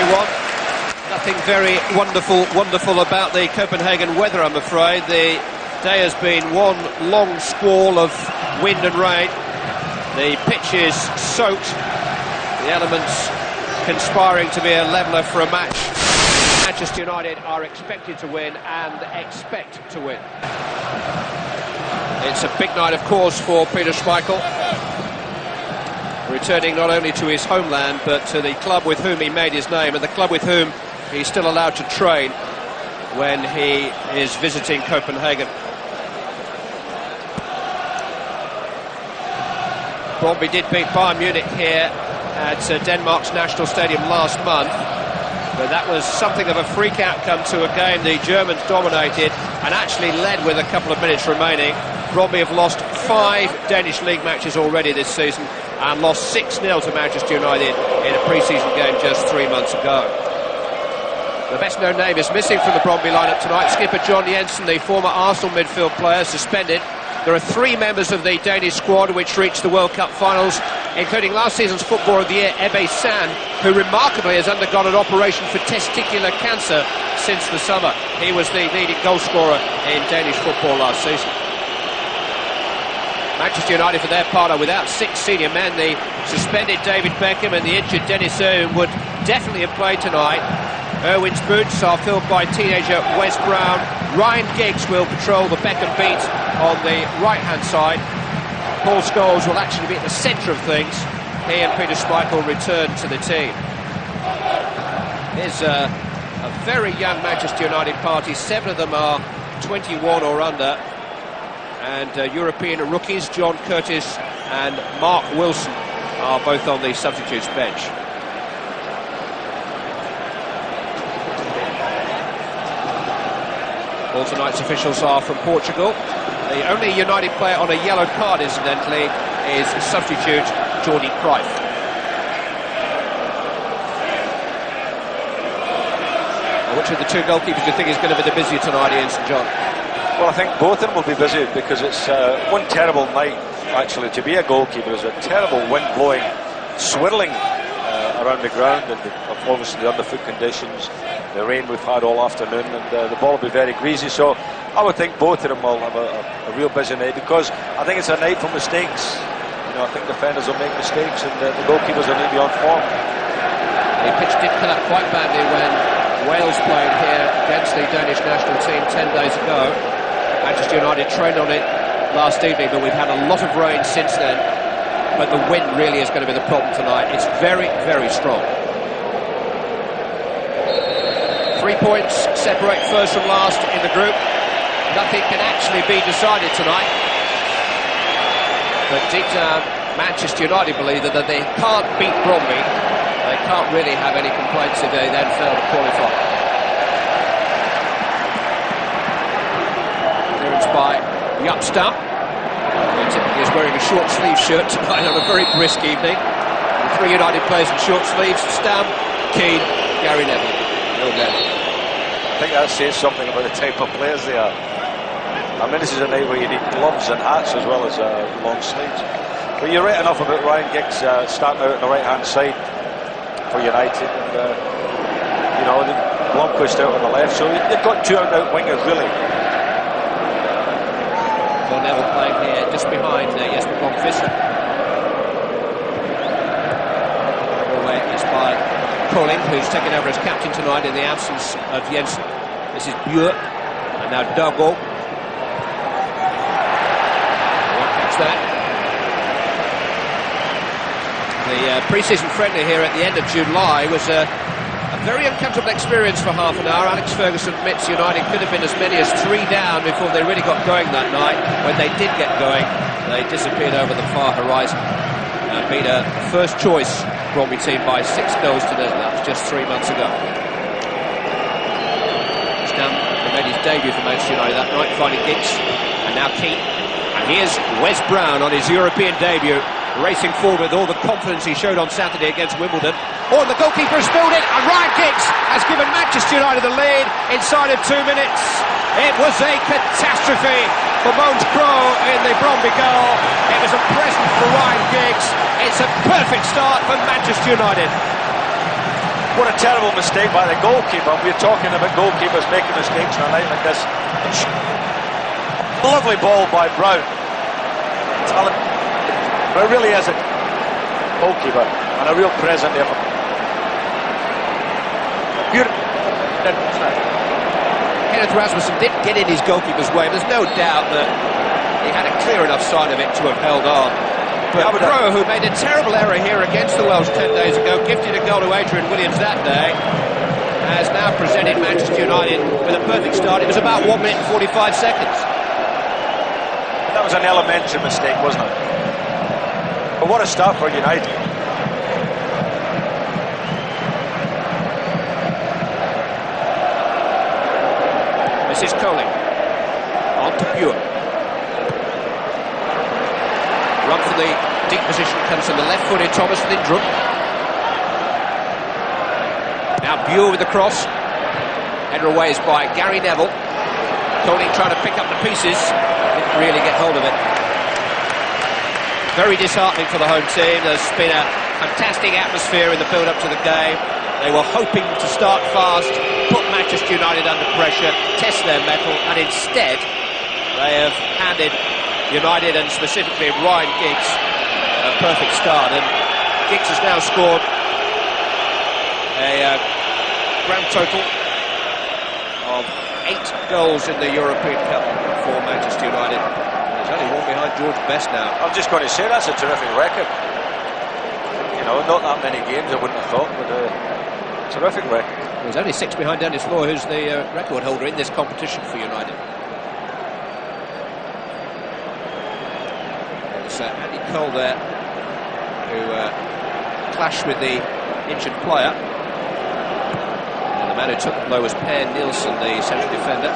everyone. Nothing very wonderful about the Copenhagen weather, I'm afraid. The day has been one long squall of wind and rain. The pitch is soaked, the elements conspiring to be a leveller for a match. Manchester United are expected to win and expect to win. It's a big night, of course, for Peter Schmeichel, returning not only to his homeland but to the club with whom he made his name and the club with whom he's still allowed to train when he is visiting Copenhagen. Brøndby did beat Bayern Munich here at Denmark's national stadium last month, but that was something of a freak outcome to a game the Germans dominated and actually led with a couple of minutes remaining. Brøndby have lost 5 Danish league matches already this season and lost 6-0 to Manchester United in a pre-season game just 3 months ago. The best-known name is missing from the Brøndby lineup tonight. Skipper Jensen, the former Arsenal midfield player, suspended. There are 3 members of the Danish squad which reached the World Cup finals, including last season's Footballer of the Year, Ebbe Sand, who remarkably has undergone an operation for testicular cancer since the summer. He was the leading goalscorer in Danish football last season. Manchester United, for their part, are without 6 senior men. The suspended David Beckham and the injured Dennis Irwin would definitely have played tonight. Irwin's boots are filled by teenager Wes Brown. Ryan Giggs will patrol the Beckham beat on the right-hand side. Paul Scholes will actually be at the centre of things. He and Peter Schmeichel return to the team. Here's a very young Manchester United party. 7 of them are 21 or under. And European rookies, John Curtis and Mark Wilson, are both on the substitutes bench. All tonight's officials are from Portugal. The only United player on a yellow card, incidentally, is substitute Jordi Cruijff. Which of the 2 goalkeepers do you think is going to be the busier tonight, Ian St John? Well, I think both of them will be busy because it's one terrible night, actually, to be a goalkeeper. There's a terrible wind blowing, swirling around the ground, and obviously the underfoot conditions, the rain we've had all afternoon, and the ball will be very greasy. So I would think both of them will have a real busy night, because I think it's a night for mistakes. You know, I think defenders will make mistakes, and the goalkeepers will need to be on form. The pitch did fill up quite badly when Wales played here against the Danish national team 10 days ago. Manchester United trained on it last evening, but we've had a lot of rain since then. But the wind really is going to be the problem tonight. It's very, very strong. 3 points separate first from last in the group. Nothing can actually be decided tonight. But deep down, Manchester United believe that they can't beat Brøndby. They can't really have any complaints if they then fail to qualify. Clearance by Stam, who typically is wearing a short sleeve shirt tonight on a very brisk evening. The 3 United players in short sleeves: Stam, Keane, Gary Neville. I think that says something about the type of players they are. I mean, this is a night where you need gloves and hats as well as long sleeves. But you're right enough about Ryan Giggs starting out on the right-hand side for United, and you know, Blomqvist out on the left, so you've got 2 out wingers really. Well, Neville playing here just behind Jesper Blomqvist. Away is by Krogh, who's taken over as captain tonight in the absence of Jensen. This is Bjur, and now Daugaard. Catch that. The pre-season friendly here at the end of July was a very uncomfortable experience for half an hour. Alex Ferguson admits United could have been as many as 3 down before they really got going that night. When they did get going, they disappeared over the far horizon and beat a first-choice Brøndby team by 6 goals to 0. That was just 3 months ago. Stam made his debut for Manchester United that night, finding Giggs, and now Keane. And here's Wes Brown on his European debut, racing forward with all the confidence he showed on Saturday against Wimbledon. Oh, and the goalkeeper has spilled it, and Ryan Giggs has given Manchester United the lead inside of 2 minutes. It was a catastrophe for Krogh in the Brøndby goal. It was a present for Ryan Giggs. It's a perfect start for Manchester United. What a terrible mistake by the goalkeeper. We're talking about goalkeepers making mistakes on a night like this. Lovely ball by Brown. But it really is a goalkeeper and a real present there. Bjur. Rasmussen didn't get in his goalkeeper's way. There's no doubt that he had a clear enough sign of it to have held on. But Krogh, who made a terrible error here against the Welsh 10 days ago, gifted a goal to Adrian Williams that day, has now presented Manchester United with a perfect start. It was about 1 minute and 45 seconds. That was an elementary mistake, wasn't it? But what a start for United. This is Scholes. On to Bjur. Run from the deep position comes from the left-footed Thomas Lindrup. Now Bjur with the cross. Header away is by Gary Neville. Scholes trying to pick up the pieces. Didn't really get hold of it. Very disheartening for the home team. There's been a fantastic atmosphere in the build-up to the game. They were hoping to start fast, put Manchester United under pressure, test their mettle, and instead they have handed United and specifically Ryan Giggs a perfect start. And Giggs has now scored a grand total of 8 goals in the European Cup for Manchester United. There's only one behind George Best now. I'm just going to say that's a terrific record. You know, not that many games I wouldn't have thought, but terrific record. There's only 6 behind Dennis Law, who's the record holder in this competition for United. It's Andy Cole there, who clashed with the injured player. And the man who took the blow was Nielsen, the central defender.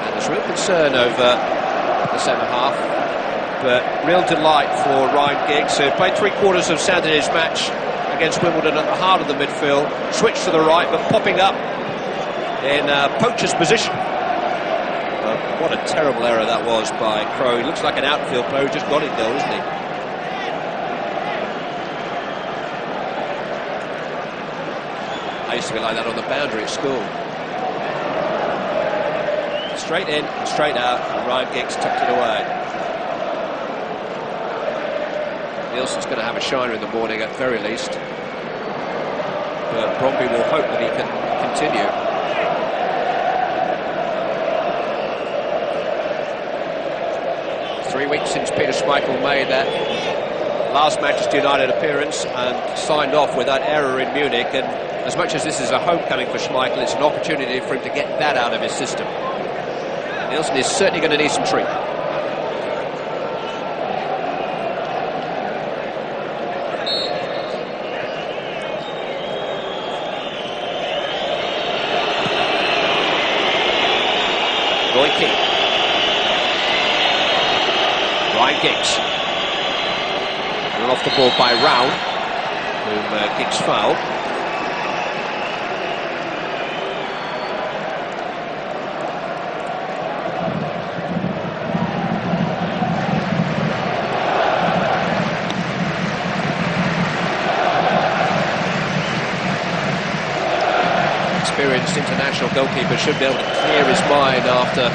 And there's real concern over the centre half, but real delight for Ryan Giggs, who played 3/4 of Saturday's match against Wimbledon at the heart of the midfield, switched to the right, but popping up in poacher's position. What a terrible error that was by Krogh. He looks like an outfield player who just got it though, isn't he? I used to be like that on the boundary at school. Straight in, straight out, and Ryan Giggs tucked it away. Nielsen's going to have a shiner in the morning at very least. But Brøndby will hope that he can continue. It's 3 weeks since Peter Schmeichel made that last Manchester United appearance and signed off with that error in Munich. And as much as this is a homecoming for Schmeichel, it's an opportunity for him to get that out of his system. Nielsen is certainly going to need some treatment. Yorke. Ryan Giggs. Run off the ball by Ravn, whom Giggs fouled. Experienced international goalkeeper should be able to clear his mind after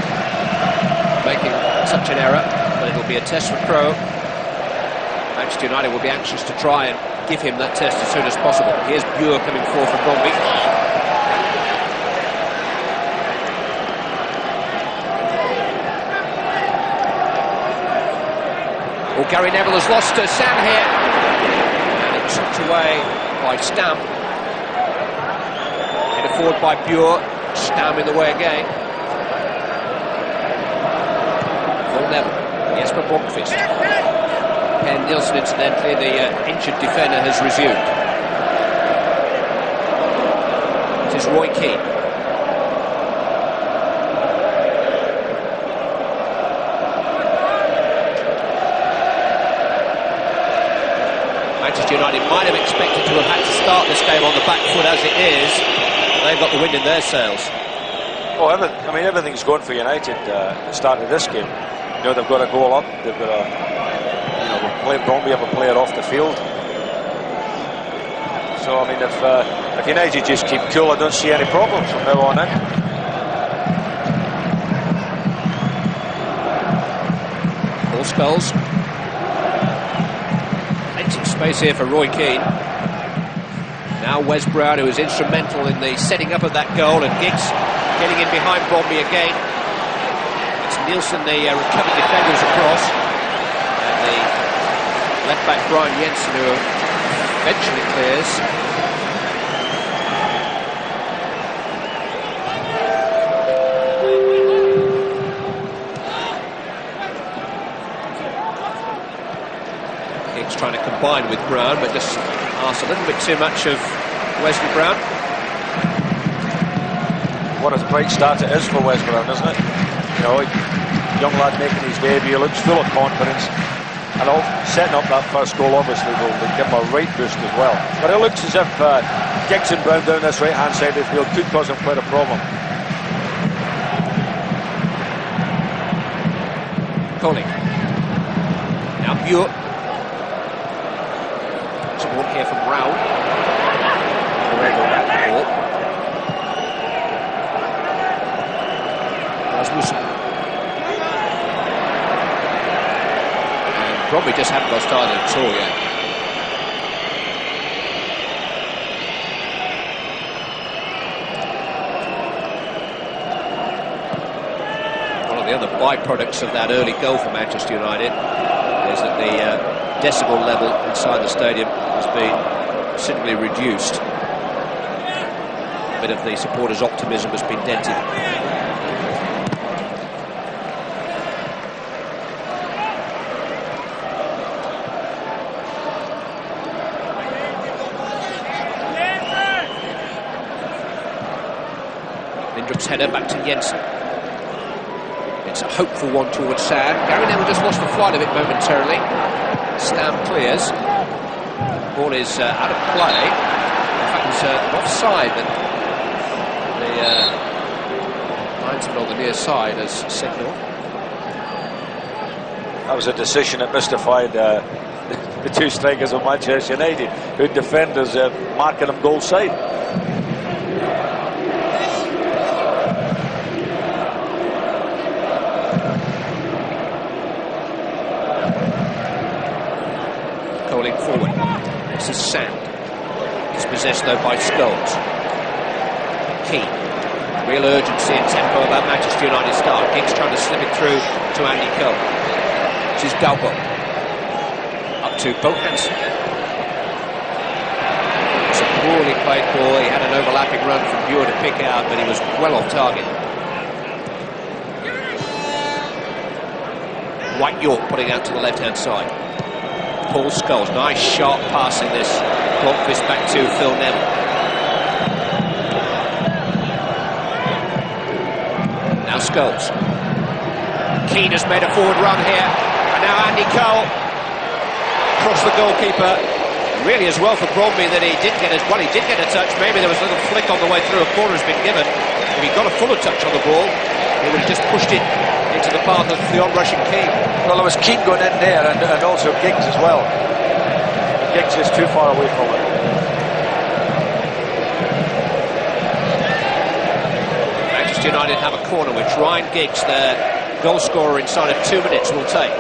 making such an error, but it'll be a test for Krogh. Manchester United will be anxious to try and give him that test as soon as possible. Here's Bjur coming forward for Brøndby. Well, Gary Neville has lost Sam here, and it's tucked away by Stam. Forward by Bjur, Stam in the way again. Full Neville, yes, but Blomqvist. Nielsen, incidentally, the injured defender, has resumed. It is Keane. Manchester United might have expected to have had to start this game on the back foot as it is. They've got the wind in their sails. Oh, I mean, everything's going for United at the start of this game. You know, they've got a goal up. They've got a, you know, Brøndby have a player off the field. So I mean, if United just keep cool, I don't see any problems from now on in. Scholes. Plenty of space here for Roy Keane. Now Wes Brown, who was instrumental in the setting up of that goal, and Giggs getting in behind Brøndby again. It's Nielsen, the recovered defenders across, and the left back Brian Jensen, who eventually clears. Trying to combine with Brown, but just asks a little bit too much of Wesley Brown. What a great start it is for Wes Brown, isn't it? You know, young lad making his debut, looks full of confidence, and all setting up that first goal obviously will give him a right boost as well. But it looks as if Giggs and Brown down this right hand side of the field could cause him quite a problem. Calling. Now Bjur. Support here from Ravn. Rasmussen. And Brøndby just haven't got started at all yet. One of the other byproducts of that early goal for Manchester United is that the decibel level inside the stadium has been considerably reduced. A bit of the supporters' optimism has been dented. Lindrup's header back to Jensen. It's a hopeful one towards Sad. Gary Neville just lost the flight of it momentarily. Stam clears. Ball is out of play. In fact, it's offside that the linesman on the near side has signalled. That was a decision that mystified the two strikers of Manchester United, who defenders marking them goal side. Forward. This is Sand. It's possessed though by Scholes. Keane. Real urgency and tempo about Manchester United start. Giggs trying to slip it through to Andy Cole. This is Daugaard. Up to Bo Hansen. It's a poorly played ball. He had an overlapping run from Bjur to pick out, but he was well off target. White Yorke putting out to the left hand side. Paul Scholes, nice sharp passing this. Blomqvist back to Phil Neville. Now Scholes. Keane has made a forward run here, and now Andy Cole across the goalkeeper. Really as well for Brøndby that he did get a touch. Maybe there was a little flick on the way through. A corner has been given. If he got a fuller touch on the ball, he would have just pushed it into the path of the on-rushing Keane. Well, there was Keane going in there, and also Giggs as well. Giggs is too far away from it. Manchester United have a corner which Ryan Giggs, their goal scorer inside of 2 minutes, will take.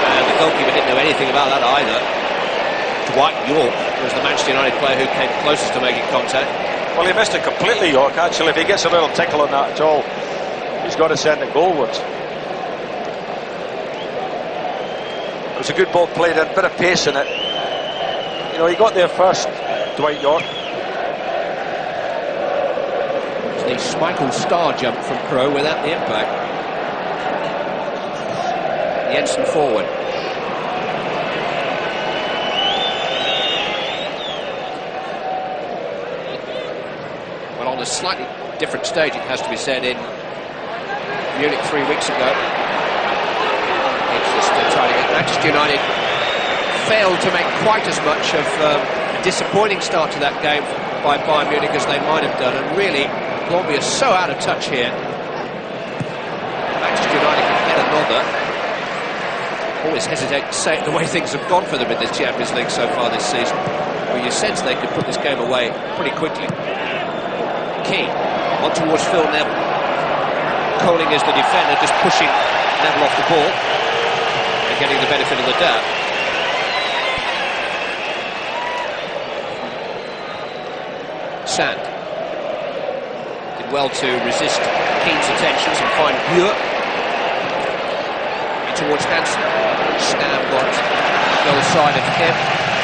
And the goalkeeper didn't know anything about that either. Dwight Yorke was the Manchester United player who came closest to making contact. Well, he missed it completely, Yorke, actually. If he gets a little tickle on that at all, he's got to send it goalwards. It was a good ball played, a bit of pace in it. You know, he got there first, Dwight Yorke. It's the Schmeichel star jump from Krogh without the impact. Jensen forward. Well, on a slightly different stage, it has to be said, in Munich 3 weeks ago. It's just trying to get Manchester United failed to make quite as much of a disappointing start to that game by Bayern Munich as they might have done, and really, Brøndby are so out of touch here. Manchester United can get another. Always hesitate to say it the way things have gone for them in this Champions League so far this season, where you sense they could put this game away pretty quickly. Keane, on towards Phil Neville. Coling is the defender, just pushing Neville off the ball and getting the benefit of the doubt. Sand did well to resist Keane's attentions and find Bjur in towards Hansen. Stam got the goal side of him,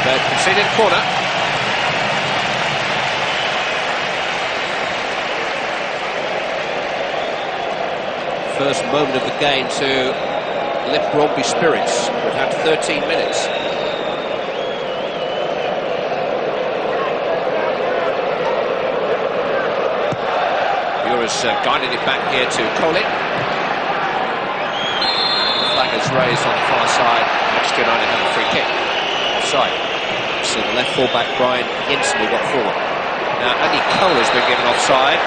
but conceded a corner. First moment of the game to lift Brøndby spirits. We've had 13 minutes. Bjur has guided it back here to Krogh. Flag is raised on the far side. Manchester United have a free kick. Offside. So the left full-back Jensen who got forward. Now only Krogh has been given offside.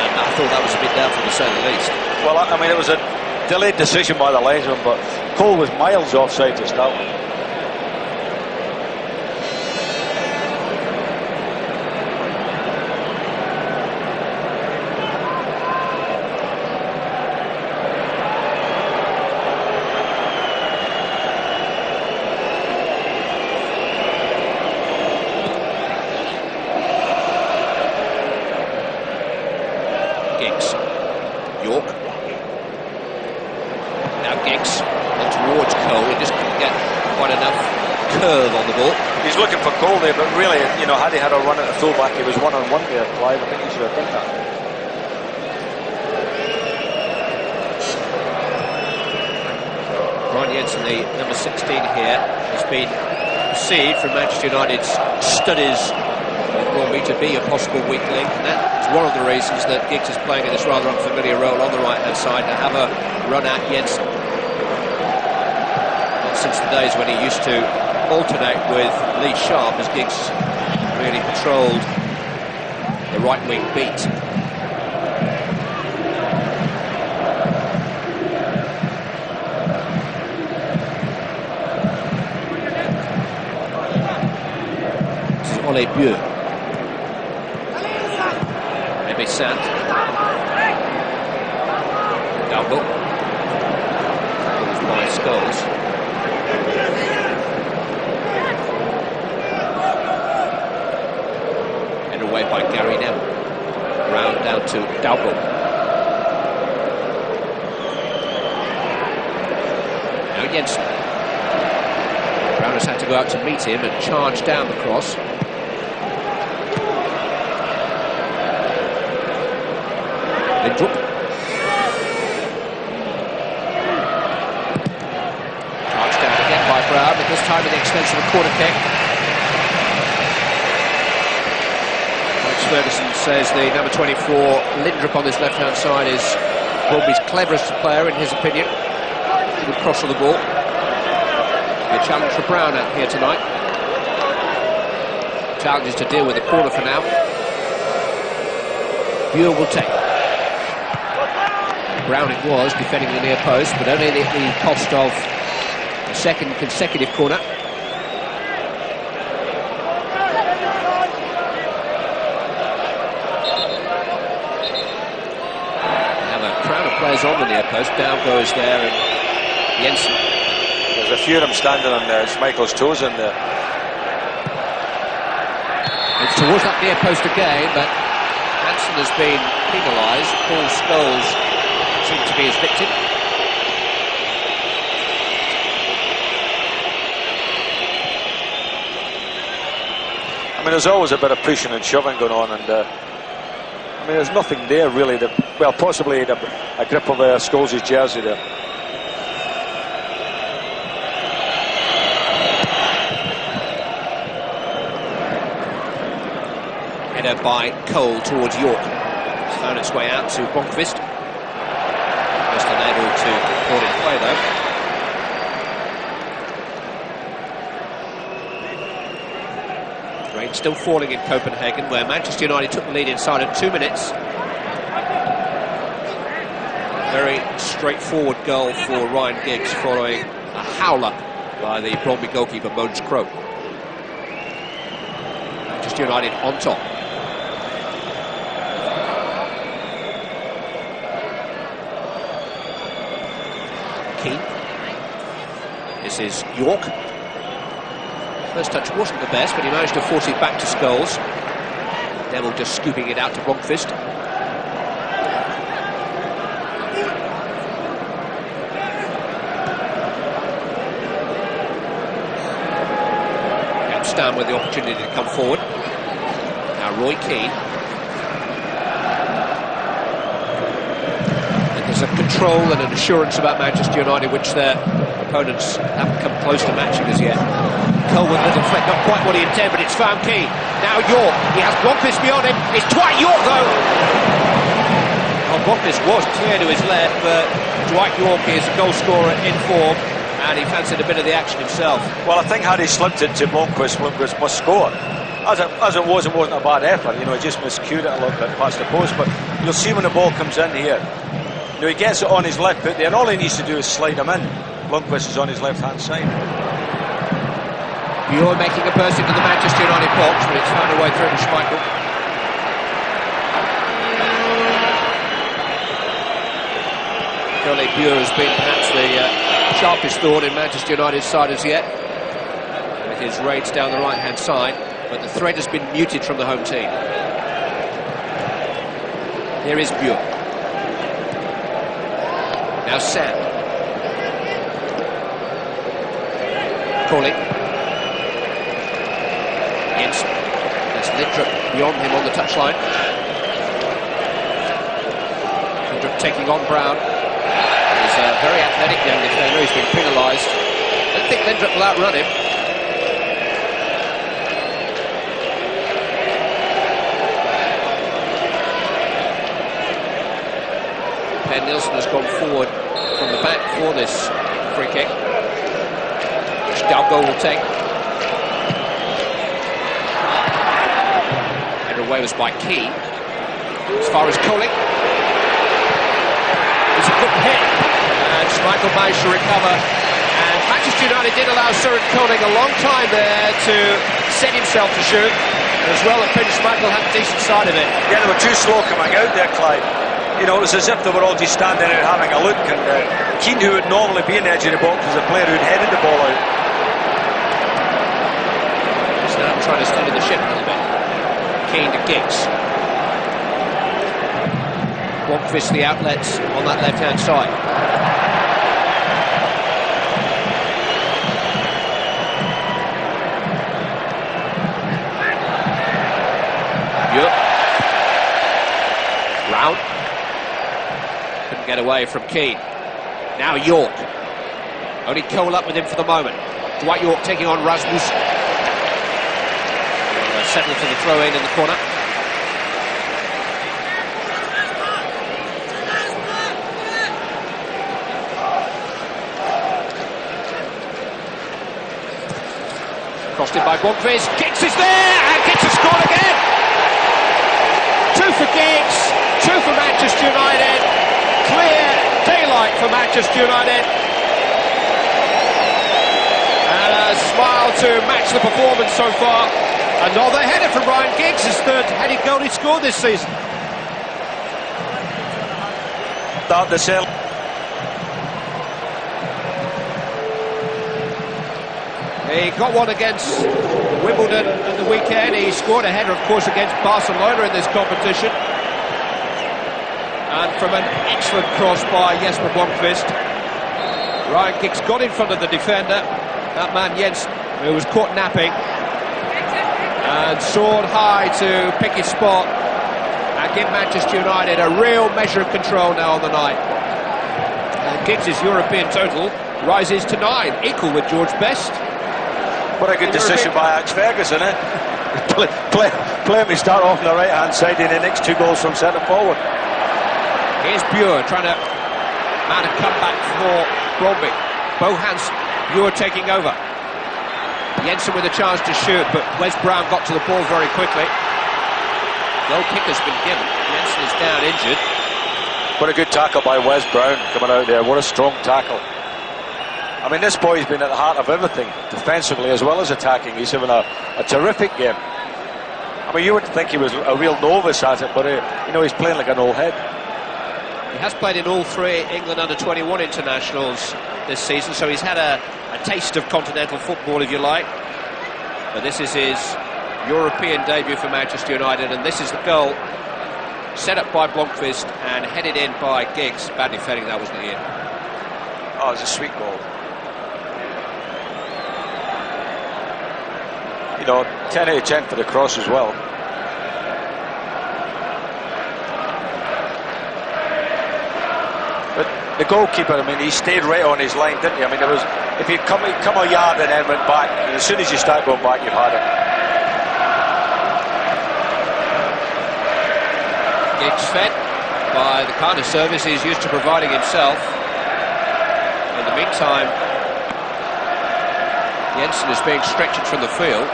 I thought that was a bit doubtful to say the least. Well, I mean, it was a delayed decision by the linesman, but Cole was miles offside to start with. Yorke. Now Giggs on towards Cole. He just couldn't get quite enough curve on the ball. He's looking for Cole there, but really, you know, had he had a run at the fullback, he was one-on-one there, Clive. I think he should have done that. Jensen, the number 16 here, has been perceived from Manchester United's studies of Brøndby to be a possible weak link, and that's one of the reasons that Giggs is playing in this rather unfamiliar role on the right-hand side to have a run at Jensen. Not since the days when he used to alternate with Lee Sharp as Giggs really patrolled the right-wing beat. Ole Bjur. Maybe Sand. Daugaard. By Scholes. And away by Gary Neville. Round down to Daugaard. Now Jensen. Brown has had to go out to meet him and charge down the cross. Lindrup. Charged down again by Brown, but this time at the expense of a corner kick. Coach Ferguson says the number 24, Lindrup, on this left-hand side is Brøndby's cleverest player, in his opinion. Good cross of the ball. A challenge for Brown out here tonight. Challenges to deal with the corner for now. Bjur will take. Brown it was, defending the near post, but only at the cost of a second consecutive corner. Now a crowd of players on the near post. Daugaard is there and Jensen. There's a few of them standing on Schmeichel's toes in there. It's towards that near post again, but Hansen has been penalised. Paul Scholes seemed to be his victim. I mean, there's always a bit of pushing and shoving going on, and I mean, there's nothing there really. Well, possibly a grip of Scholes' jersey there. Header by Cole towards Yorke. It's found its way out to Blomqvist. Just unable to call it play though. Rain still falling in Copenhagen, where Manchester United took the lead inside of 2 minutes. Very straightforward goal for Ryan Giggs, following a howler by the Brøndby goalkeeper, Krogh. Manchester United on top. Keane. This is Yorke. First touch wasn't the best, but he managed to force it back to Scholes. Neville just scooping it out to Blomqvist. Stam with the opportunity to come forward. Now Roy Keane. And there's a control and an assurance about Manchester United which their opponents haven't come close to matching as yet. Colwyn with a flick, not quite what he intended, but it's found Keane. Now Yorke, he has Blomqvist beyond him. It's Dwight Yorke though. Well, Blomqvist was clear to his left, but Dwight Yorke is a goal scorer in form, and he fancied a bit of the action himself. Well, I think had he slipped it to Blomqvist, Blomqvist must score. As it was, it wasn't a bad effort. You know, he just miscued it a little bit past the post. But you'll see when the ball comes in here, you know, he gets it on his left foot there, and all he needs to do is slide him in. Blomqvist is on his left-hand side. Bjur making a burst into the Manchester United box, but it's found a way through to Schmeichel. Bjur has been perhaps the sharpest thorn in Manchester United's side as yet, with his raids down the right-hand side, but the threat has been muted from the home team. Here is Bjur. Now Sam. Calling. Jensen. There's Lindrup beyond him on the touchline. Lindrup taking on Brown. He's a very athletic young defender. He's been penalised. I don't think Lindrup will outrun him. Nielsen has gone forward from the back for this free kick, which Daugaard will take. Header away was by Keane. As far as Krogh. It's a good hit, and Schmeichel managed to recover. And Manchester United did allow Krogh a long time there to set himself to shoot. And as well, Schmeichel had a decent side of it. Yeah, they were too slow coming out there, Clyde. You know, it was as if they were all just standing there having a look, and Keane, who would normally be in the edge of the box, was a player who'd headed the ball out. He's now trying to steady the ship a little bit. Keane to Giggs. Blomqvist the outlets on that left-hand side. Bjur. Ravn. Get away from Keane. Now Yorke. Only Cole up with him for the moment. Dwight Yorke taking on Rasmussen. Settle for the throw in the corner. Crossed in by Blomqvist. Giggs is there, and Giggs has scored again. 2 for Giggs, 2 for Manchester United. Clear daylight for Manchester United, and a smile to match the performance so far. Another header from Ryan Giggs, his third headed goal he's scored this season. Start the sale. He got one against Wimbledon at the weekend. He scored a header, of course, against Barcelona in this competition. And from an excellent cross by Jesper Blomqvist, Ryan Giggs got in front of the defender, that man Jensen, who was caught napping, and soared high to pick his spot and give Manchester United a real measure of control now on the night. And Giggs' European total rises to 9, equal with George Best. What a good decision by Ferguson, eh? Play me start off on the right-hand side, and the next 2 goals from centre forward. Here's Bjur trying to mount a comeback for Brøndby. Hansen, Bjur taking over. Jensen with a chance to shoot, but Wes Brown got to the ball very quickly. Goal kick has been given. Jensen is down injured. What a good tackle by Wes Brown coming out there. What a strong tackle. I mean, this boy's been at the heart of everything, defensively as well as attacking. He's having a terrific game. I mean, you wouldn't think he was a real novice at it, but you know, he's playing like an old head. He has played in all 3 England under-21 internationals this season, so he's had a taste of continental football, if you like. But this is his European debut for Manchester United, and this is the goal set up by Blomqvist and headed in by Giggs. Badly failing that, wasn't it, Ian? Oh, it's a sweet goal. You know, 10 out of 10 for the cross as well. But the goalkeeper, I mean, he stayed right on his line, didn't he? I mean, there was, if he'd come a yard and then went back, and as soon as you start going back, you've had it. Giggs fed by the kind of service he's used to providing himself. In the meantime, Jensen is being stretched from the field.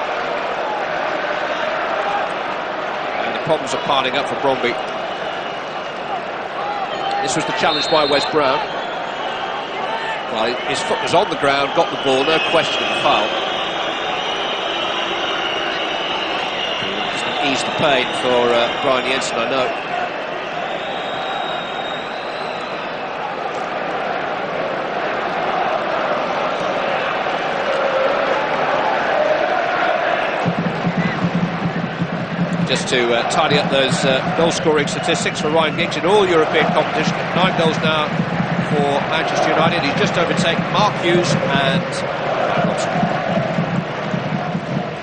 Problems are piling up for Brøndby. This was the challenge by Wes Brown. Well, his foot was on the ground, got the ball, no question of the foul. Just ease the pain for Brian Jensen, I know. Just to tidy up those goal-scoring statistics for Ryan Giggs in all European competition. 9 goals now for Manchester United. He's just overtaken Mark Hughes and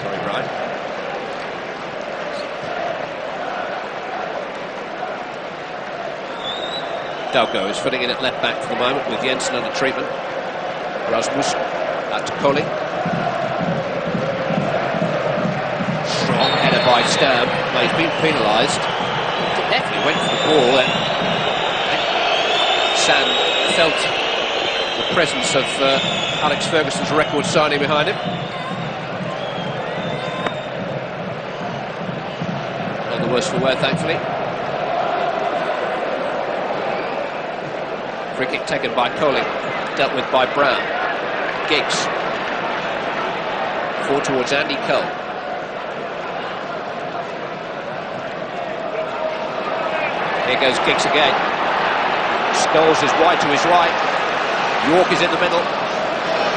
sorry, Brian. Daugaard is filling in at left back for the moment with Jensen under treatment. Rasmussen out to Colley. Strong header by Stam. Well, he's been penalised. Definitely went for the ball, and Sam felt the presence of Alex Ferguson's record signing behind him. Not the worse for wear, thankfully. Free kick taken by Colley, dealt with by Brown. Giggs forward towards Andy Cole. Here goes Giggs again. Scholes is wide to his right. Yorke is in the middle.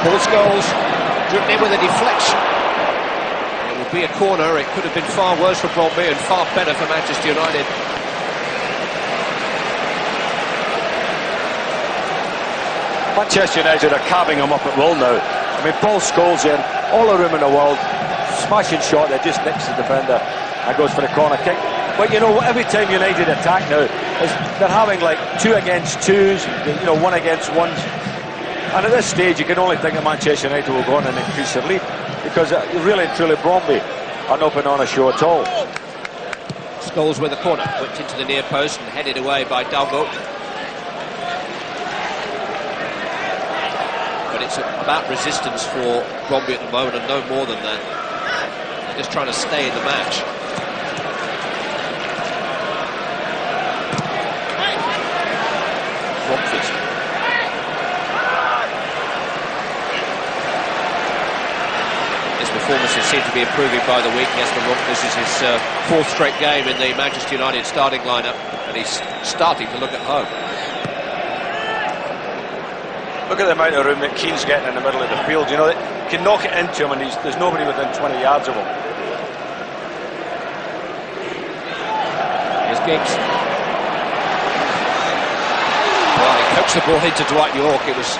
Paul Scholes driven in with a deflection. It would be a corner. It could have been far worse for Brøndby and far better for Manchester United. Manchester United are carving him up at will now. I mean, Paul Scholes in, all the room in the world, smashing shot that just nicks the defender and goes for the corner kick. But you know, every time United attack now, they're having like 2 against 2s, you know, 1 against 1s. And at this stage, you can only think that Manchester United will go on and increase their lead, because really and truly Brøndby are not putting on a show at all. Scholes with a corner, whipped into the near post and headed away by Daugaard. But it's about resistance for Brøndby at the moment, and no more than that. They're just trying to stay in the match. Blomqvist. His performances seem to be improving by the week. Yes, this is his 4th straight game in the Manchester United starting lineup, and he's starting to look at home. Look at the amount of room that Keane's getting in the middle of the field. You know, they can knock it into him, and there's nobody within 20 yards of him. Here's Giggs. Well, he coaxed the ball into Dwight Yorke. It was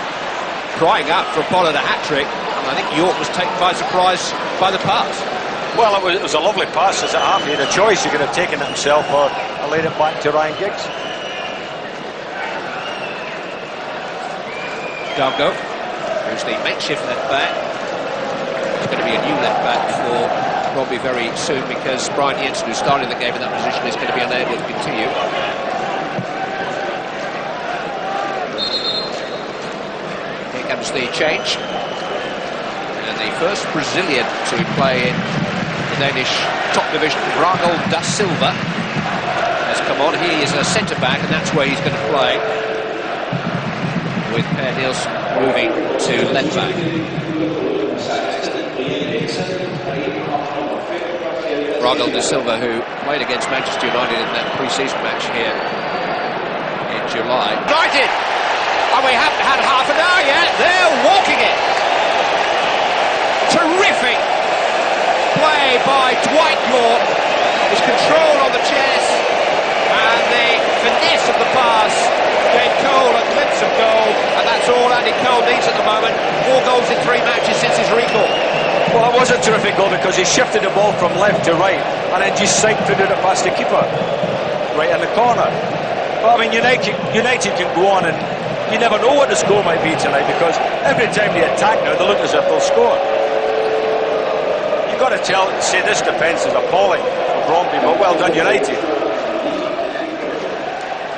crying out for Apollo the hat-trick, and I think Yorke was taken by surprise by the pass. Well, it was a lovely pass as it happened. He had a choice. He could have taken it himself or laid it back to Ryan Giggs. Daugaard, who's the makeshift left back. It's going to be a new left back for Brøndby very soon, because Brian Jensen, who started the game in that position, is going to be unable to continue. Here comes the change. And the first Brazilian to play in the Danish top division, Jordi da Silva, has come on. He is a centre-back, and that's where he's going to play, with Per Nielsen moving to left-back. Jordi da Silva, who played against Manchester United in that pre-season match here in July. United! And we haven't had half an hour yet. They're walking it. Terrific play by Dwight Yorke. His control on the chest and the finesse of the pass gave Cole a glimpse of goal, and that's all Andy Cole needs at the moment. 4 goals in 3 matches since his recall. Well, it was a terrific goal because he shifted the ball from left to right and then just side-footed it past the keeper right in the corner. But I mean, United can go on, and you never know what the score might be tonight, because every time they attack now, they look as if they'll score. You've got to say this defence is appalling for Brøndby, but well done, United.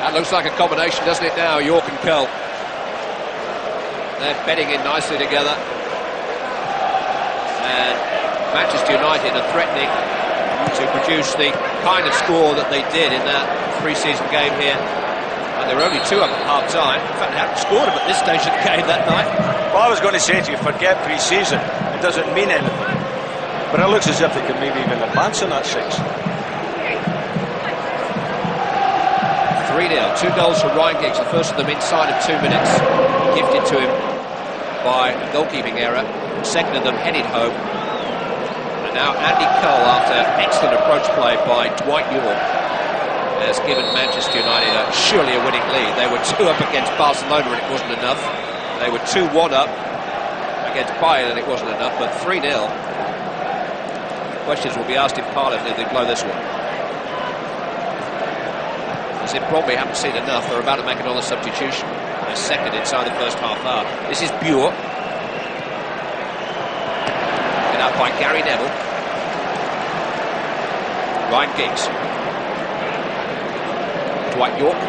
That looks like a combination, doesn't it now, Yorke and Cole? They're bedding in nicely together. And Manchester United are threatening to produce the kind of score that they did in that pre-season game here. And there were only 2 up at half-time. In fact, they hadn't scored them at this stage of the game that night. Well, I was going to say to you, forget pre-season. It doesn't mean anything. But it looks as if they can maybe even advance in that 6. 3-0, 2 goals for Ryan Giggs, the first of them inside of 2 minutes, gifted to him by a goalkeeping error. The second of them headed home. And now Andy Cole, after excellent approach play by Dwight Yorke, has given Manchester United surely a winning lead. They were 2 up against Barcelona and it wasn't enough. They were 2-1 up against Bayern and it wasn't enough, but 3-0. Questions will be asked in Parliament if they blow this one. As if Brøndby haven't seen enough, they're about to make another substitution. A second inside the first half hour. This is Bjur. Picked up by Gary Neville. Ryan Giggs. Dwight Yorke.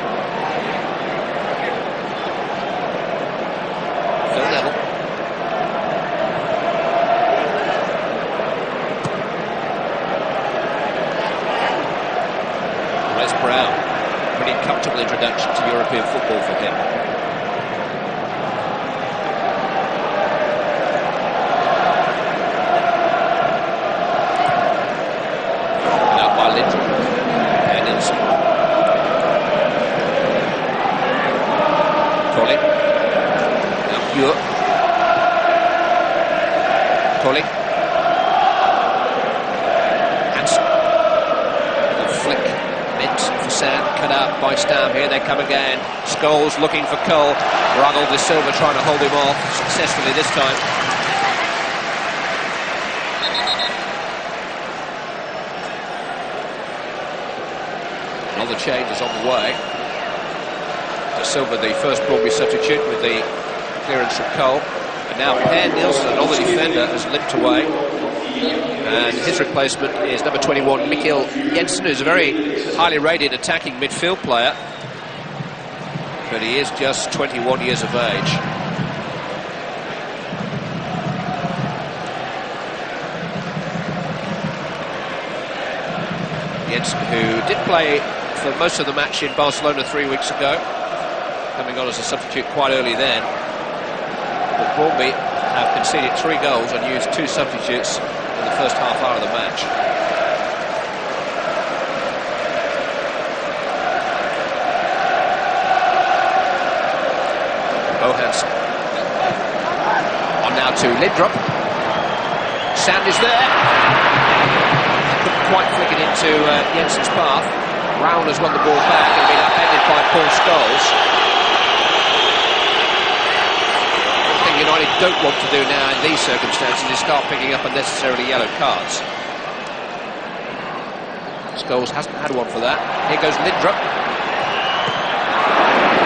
Phil Neville. Wes Brown. Pretty comfortable introduction to European football for him. Now by Lindrup. And Nielsen. Colling. Now Bjur. Colling. Hansen. The flick. Mint for Sand. Cut out by Stam. Here they come again. Scholes looking for Cole. Jordi da Silva trying to hold him off. Successfully this time. Another change is on the way. Da Silva, the first Brøndby substitute, with the clearance from Cole. And now Per Nielsen, another defender, has limped away. And his replacement is number 21, Jensen, who's a very highly rated attacking midfield player. But he is just 21 years of age. Jensen, who did play for most of the match in Barcelona 3 weeks ago, coming on as a substitute quite early then. But Brøndby have conceded 3 goals and used 2 substitutes in the first half hour of the match. Hansen. On now to Lindrup. Sand is there. Couldn't quite flick it into Jensen's path. Ravn has won the ball back and been upended by Paul Scholes. One thing United don't want to do now in these circumstances is start picking up unnecessarily yellow cards. Scholes hasn't had one for that. Here goes Lindrup.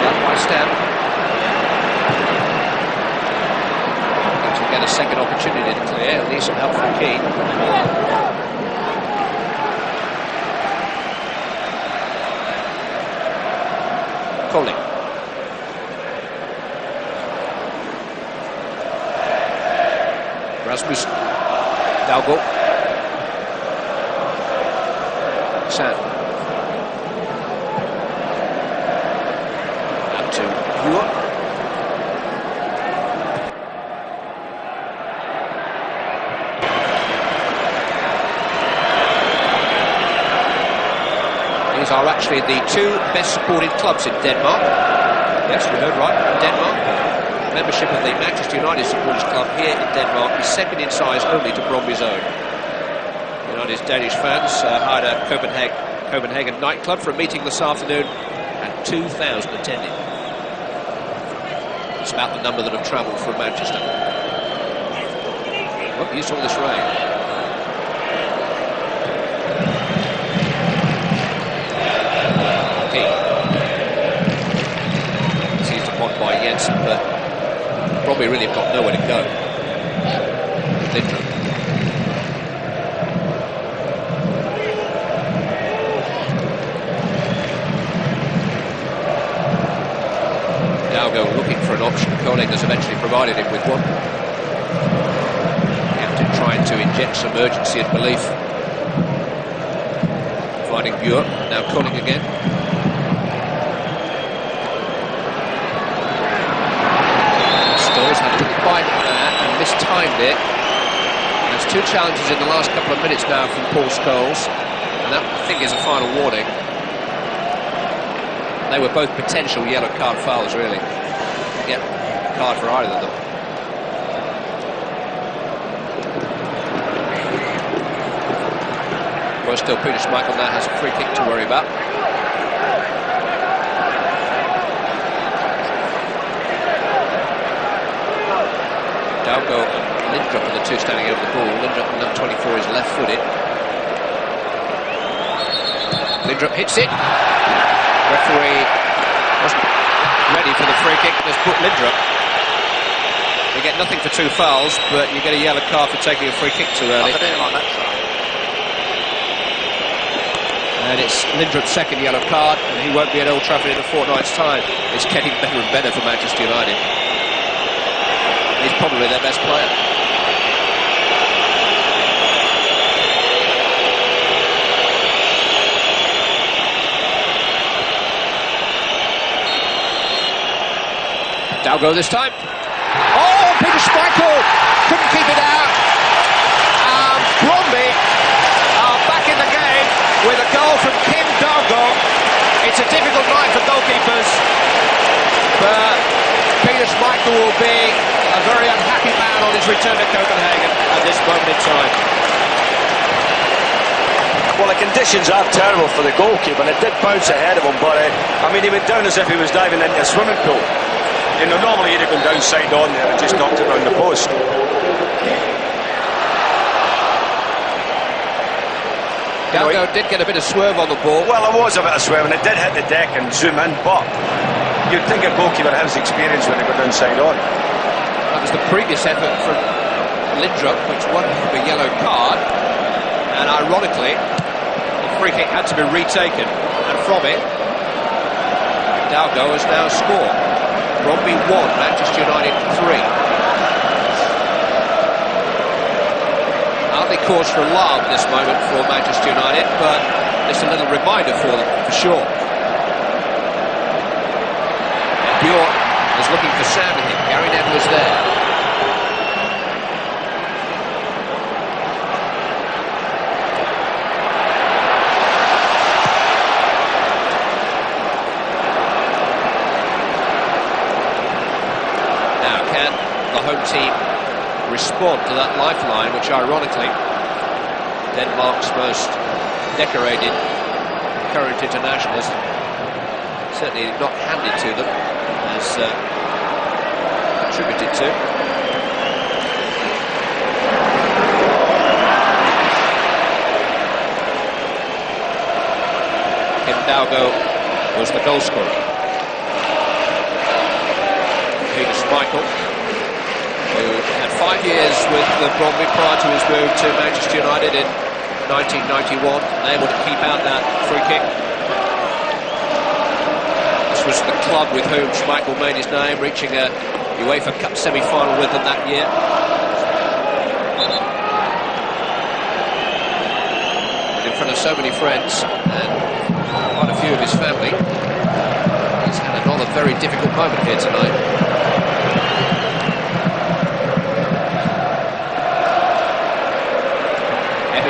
That by Stam. Get a second opportunity to clear. Need some help from Keane. Colling. Rasmussen. Daugaard. Stam. Out to Bjur. These are actually the two best supported clubs in Denmark. Yes, we heard right, Denmark. Membership of the Manchester United Supporters Club here in Denmark is second in size only to Brøndby's own. United's Danish fans hired a Copenhagen nightclub for a meeting this afternoon, and 2,000 attended. It's about the number that have travelled from Manchester. Oh, you saw this rain. Keane. Seized upon by Jensen, but Brøndby really have got nowhere to go. Lindrup. Daugaard looking for an option. Krogh has eventually provided him with one. Captain trying to inject some urgency and belief. Finding Bjur. Now Krogh again. Scholes had a little bite and mistimed it. There's two challenges in the last couple of minutes now from Paul Scholes, and that, I think, is a final warning. They were both potential yellow card fouls, really. Get a card for either of them. Well, still, Peter Schmeichel now has a free kick to worry about. Daugaard and Lindrup are the two standing over the ball. Lindrup, number 24, is left-footed. Lindrup hits it. Referee wasn't ready for the free kick. Just put Lindrup. You get nothing for two fouls, but you get a yellow card for taking a free kick too early. And it's Lindrup's second yellow card, and he won't be at Old Trafford in a fortnight's time. It's getting better and better for Manchester United. He's probably their best player. Daugaard this time. Oh, Peter Schmeichel couldn't keep it out. Brøndby are back in the game with a goal from Daugaard. It's a difficult night for goalkeepers, but Peter Schmeichel will be a very unhappy man on his return to Copenhagen at this moment in time. Well, the conditions are terrible for the goalkeeper, and it did bounce ahead of him, but I mean, he went down as if he was diving into a swimming pool. You know, normally he'd have gone down side on there and just knocked it round the post. Daugaard did get a bit of swerve on the ball. Well, there was a bit of swerve, and it did hit the deck and zoom in, but you'd think a goalkeeper has experience when they go down side on. That was the previous effort from Lindrup, which won a yellow card, and ironically, the free kick had to be retaken, and from it, Daugaard has now scored. Brøndby 1, Manchester United 3. Hardly cause for alarm this moment for Manchester United, but it's a little reminder for them, for sure. Bjur is looking for Sam in him. Gary Neville was there. Now, can the home team respond to that lifeline, which ironically Denmark's most decorated current internationals, certainly not handed to them, has contributed to. Daugaard was the goal scorer. Peter Schmeichel, who had 5 years with the Brøndby prior to his move to Manchester United in 1991, able to keep out that free kick. This was the club with whom Schmeichel made his name, reaching a UEFA Cup semi-final with them that year. front of so many friends and quite a few of his family. He's had another very difficult moment here tonight.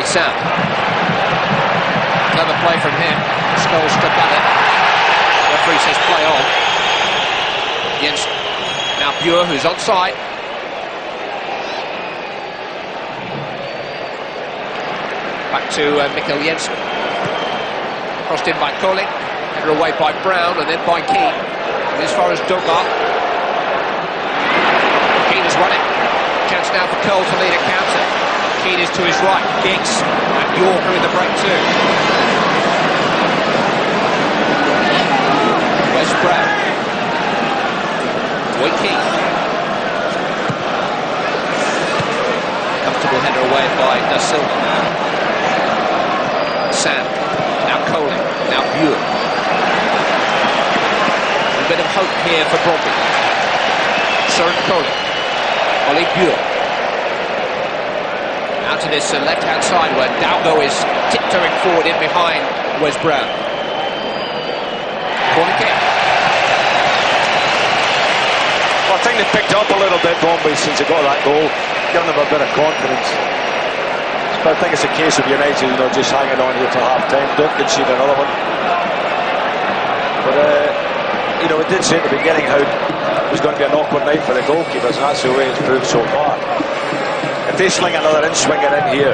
Sam. Clever play from him. Scholes stuck at it. Referee says play on. Jensen. Now Bjur, who's onside. Back to Jensen. Crossed in by Krogh. Headed away by Brown and then by Keane. And as far as Daugaard. Keane is running. Chance now for Krogh to lead a counter. Keane is to his right, Giggs, and Yorke in the break too. Where's Brown? Keane. Comfortable header away by Silva. Sam, now Krogh, now Bjur. A bit of hope here for Brøndby. Søren Krogh, Oli Bjur. Out to this left-hand side where Daugaard is tiptoeing forward in behind Wes Brown. Corner kick. Well, I think they picked up a little bit, Brøndby, since they got that goal, giving them a bit of confidence. But I think it's a case of United, just hanging on here till half-time. Don't concede another one. But, it did say at the beginning how it was going to be an awkward night for the goalkeepers, and that's the way it's proved so far. If they sling another in-swinger in here,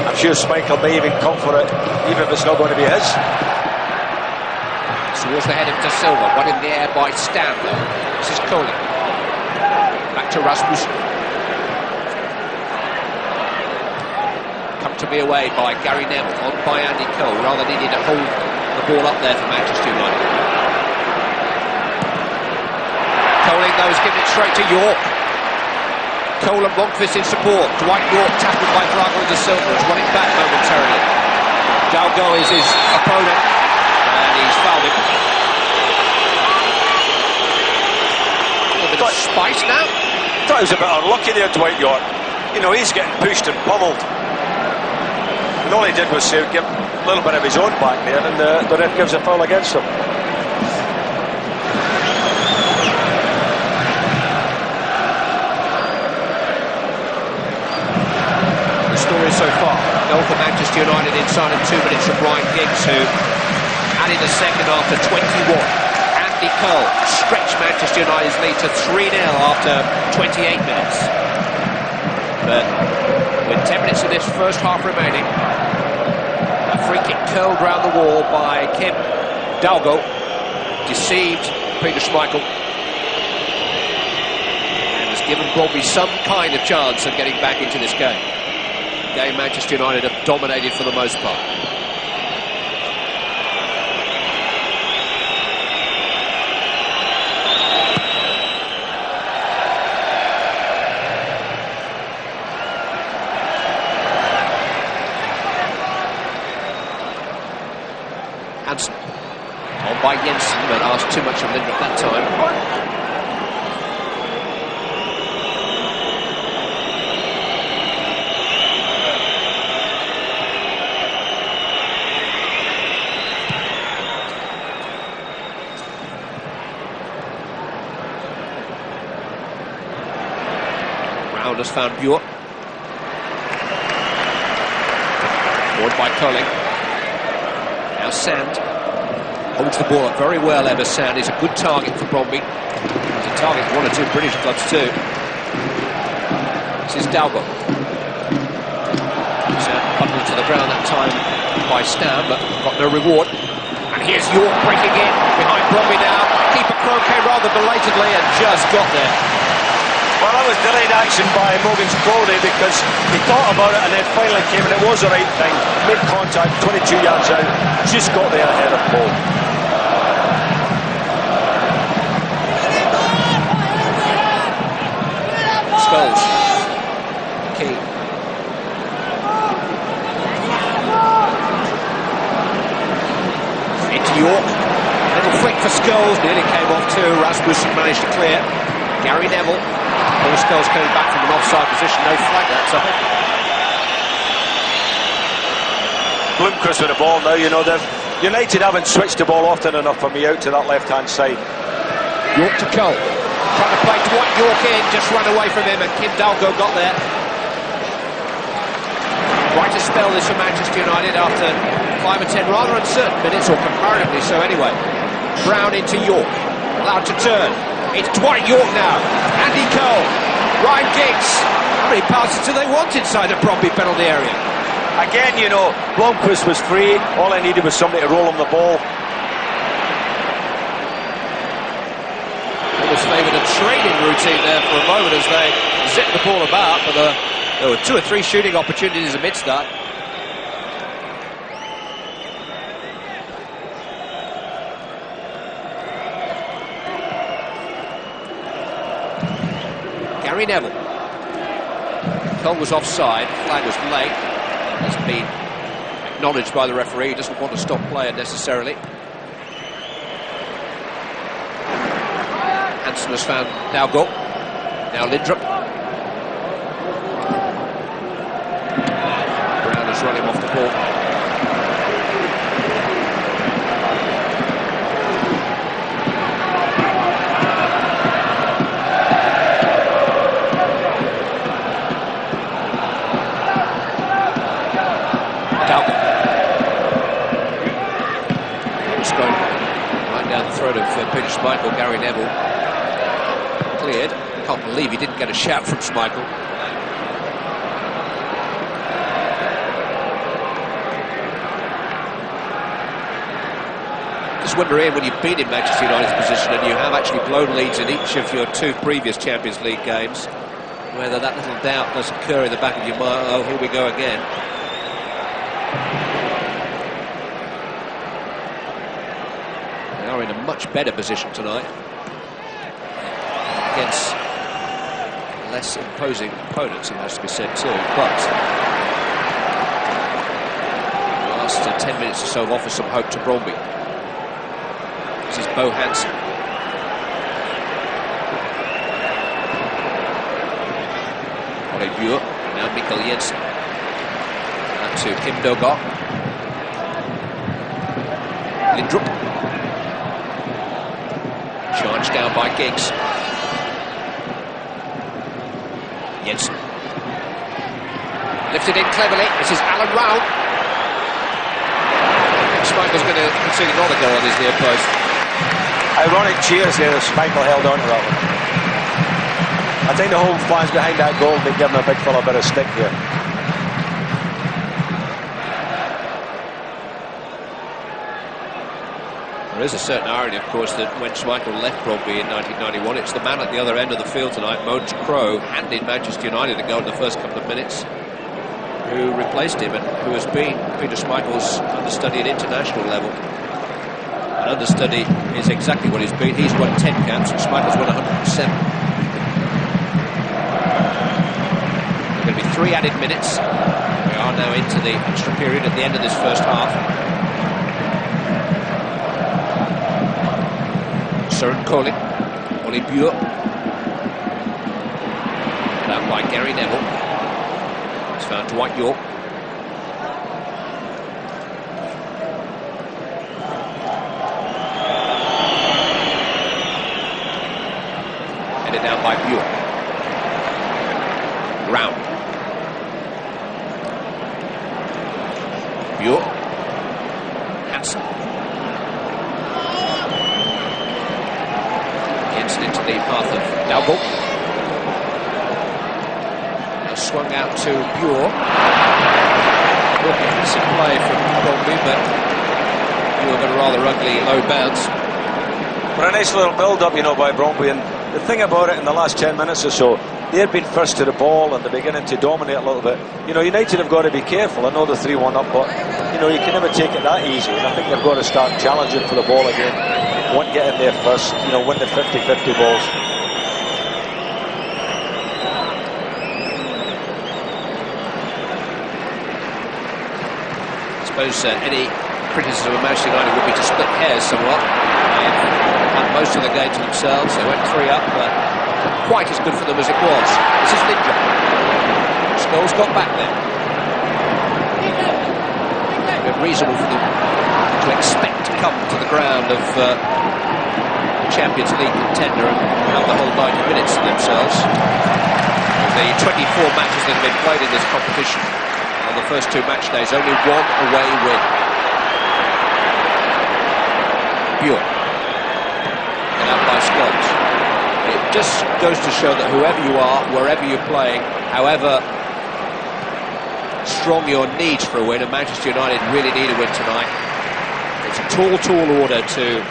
I'm sure Schmeichel may even come for it, even if it's not going to be his. Towards the head of Silva, one in the air by Stam. This is Krogh. Back to Rasmussen. Come to be away by Gary Neville, on by Andy Cole. Rather needed to hold the ball up there for Manchester United. Krogh though is giving it straight to Yorke. Cole and Blomqvist in support. Dwight Yorke tackled by Daugaard de Silva. Is running back momentarily. Daugaard is his opponent, and he's fouled him. A little bit of spice now. I thought he was a bit unlucky there, Dwight Yorke. He's getting pushed and pummeled. And all he did was give a little bit of his own back there, and the ref gives a foul against him. So far, goal for Manchester United inside of 2 minutes from Ryan Giggs, who added a second after 21. Andy Cole stretched Manchester United's lead to 3-0 after 28 minutes. But with 10 minutes of this first half remaining, a free kick curled round the wall by Kim Daugaard, deceived Peter Schmeichel, and has given Brøndby some kind of chance of getting back into this game. Game Manchester United have dominated for the most part. Hansen on by Jensen, but asked too much of Lindrup that time. Ravn has found Bjur. Forward by Krogh. Now Sand holds the ball up very well. Ever Sand is a good target for Brøndby. He's a target for one or two British clubs too. This is Daugaard. Sand bundled to the ground that time by Stam, but got no reward. And here's Yorke breaking in behind Brøndby now. Keeper Krogh came rather belatedly and just got there. Well, that was delayed action by Mogan's Krogh because he thought about it and then finally came, and it was the right thing. Made contact, 22 yards out, just got there ahead of the ball. Scholes. Keane. Into Yorke. Little flick for Scholes, nearly came off too. Rasmussen managed to clear. Gary Neville. Scholes coming back from an offside position, no flag that time. Blomqvist with the ball now. You know, United haven't switched the ball often enough for me out to that left-hand side. Yorke to Krogh. Trying to play Yorke in, just run away from him, and Daugaard got there. Quite a spell this for Manchester United after 5 or 10 rather uncertain minutes, or comparatively so anyway. Brown into Yorke, allowed to turn. It's Dwight Yorke now. Andy Cole, Ryan Giggs. How many passes do they want inside the Brøndby penalty area? Again, you know, Blomqvist was free. All I needed was somebody to roll him the ball. Almost favoured a training routine there for a moment as they zipped the ball about, but there were 2 or 3 shooting opportunities amidst that. Gary Neville. Cole was offside, flag was late. Has been acknowledged by the referee. He doesn't want to stop play unnecessarily. Hansen has found Daugaard. Now Lindrup. Brown has run him off the ball. Of Peter Schmeichel, Gary Neville cleared. Can't believe he didn't get a shout from Schmeichel. Just wonder, Ian, when you've been in Manchester United's position and you have actually blown leads in each of your 2 previous Champions League games, whether that little doubt does occur in the back of your mind. Oh, here we go again. In a much better position tonight against less imposing opponents, it has to be said too, but the last 10 minutes or so offers some hope to Brøndby. This is Hansen. Bjur, now Jensen. Back to Daugaard. Lindrup. Charged down by Giggs. Jensen. Lifted in cleverly. This is Alan Ravn. Schmeichel's going to concede another goal on his near post. Ironic cheers there as Schmeichel held on to that one. I think the whole fans behind that goal, they've given a big fella a bit of stick here. There is a certain irony, of course, that when Schmeichel left Brøndby in 1991, it's the man at the other end of the field tonight, Krogh, handed Manchester United a goal in the first couple of minutes, who replaced him and who has been Peter Schmeichel's understudy at international level. An understudy is exactly what he's been. He's won 10 caps and Schmeichel's won 107. There are going to be 3 added minutes. We are now into the extra period at the end of this first half. Søren Collin, Oli Bjur, down by Gary Neville. He's found Dwight Yorke. Headed down by Bjur. Ravn. Bjur. Hansen. Into the path of Daugaard. Swung out to Bjur. Decent play from Brøndby, but Bjur got a rather ugly low bounce. But a nice little build-up, you know, by Brøndby. And the thing about it, in the last 10 minutes or so, they've been first to the ball and they're beginning to dominate a little bit. You know, United have got to be careful. I know they're 3-1 up, but, you know, you can never take it that easy. And I think they've got to start challenging for the ball again. Want to get in there first, you know, win the 50-50 balls. I suppose any criticism of Manchester United would be to split hairs somewhat. They've had most of the game to themselves. They went 3 up, but quite as good for them as it was. This is Lindrup. Scholes got back there. reasonable for them to expect to come to the ground of Champions League contender and have the whole 90 minutes to themselves. The 24 matches that have been played in this competition, on the first 2 match days, only 1 away win. Bjur, and out by Scholes. It just goes to show that whoever you are, wherever you're playing, however strong your needs for a win, and Manchester United really need a win tonight. It's a tall order to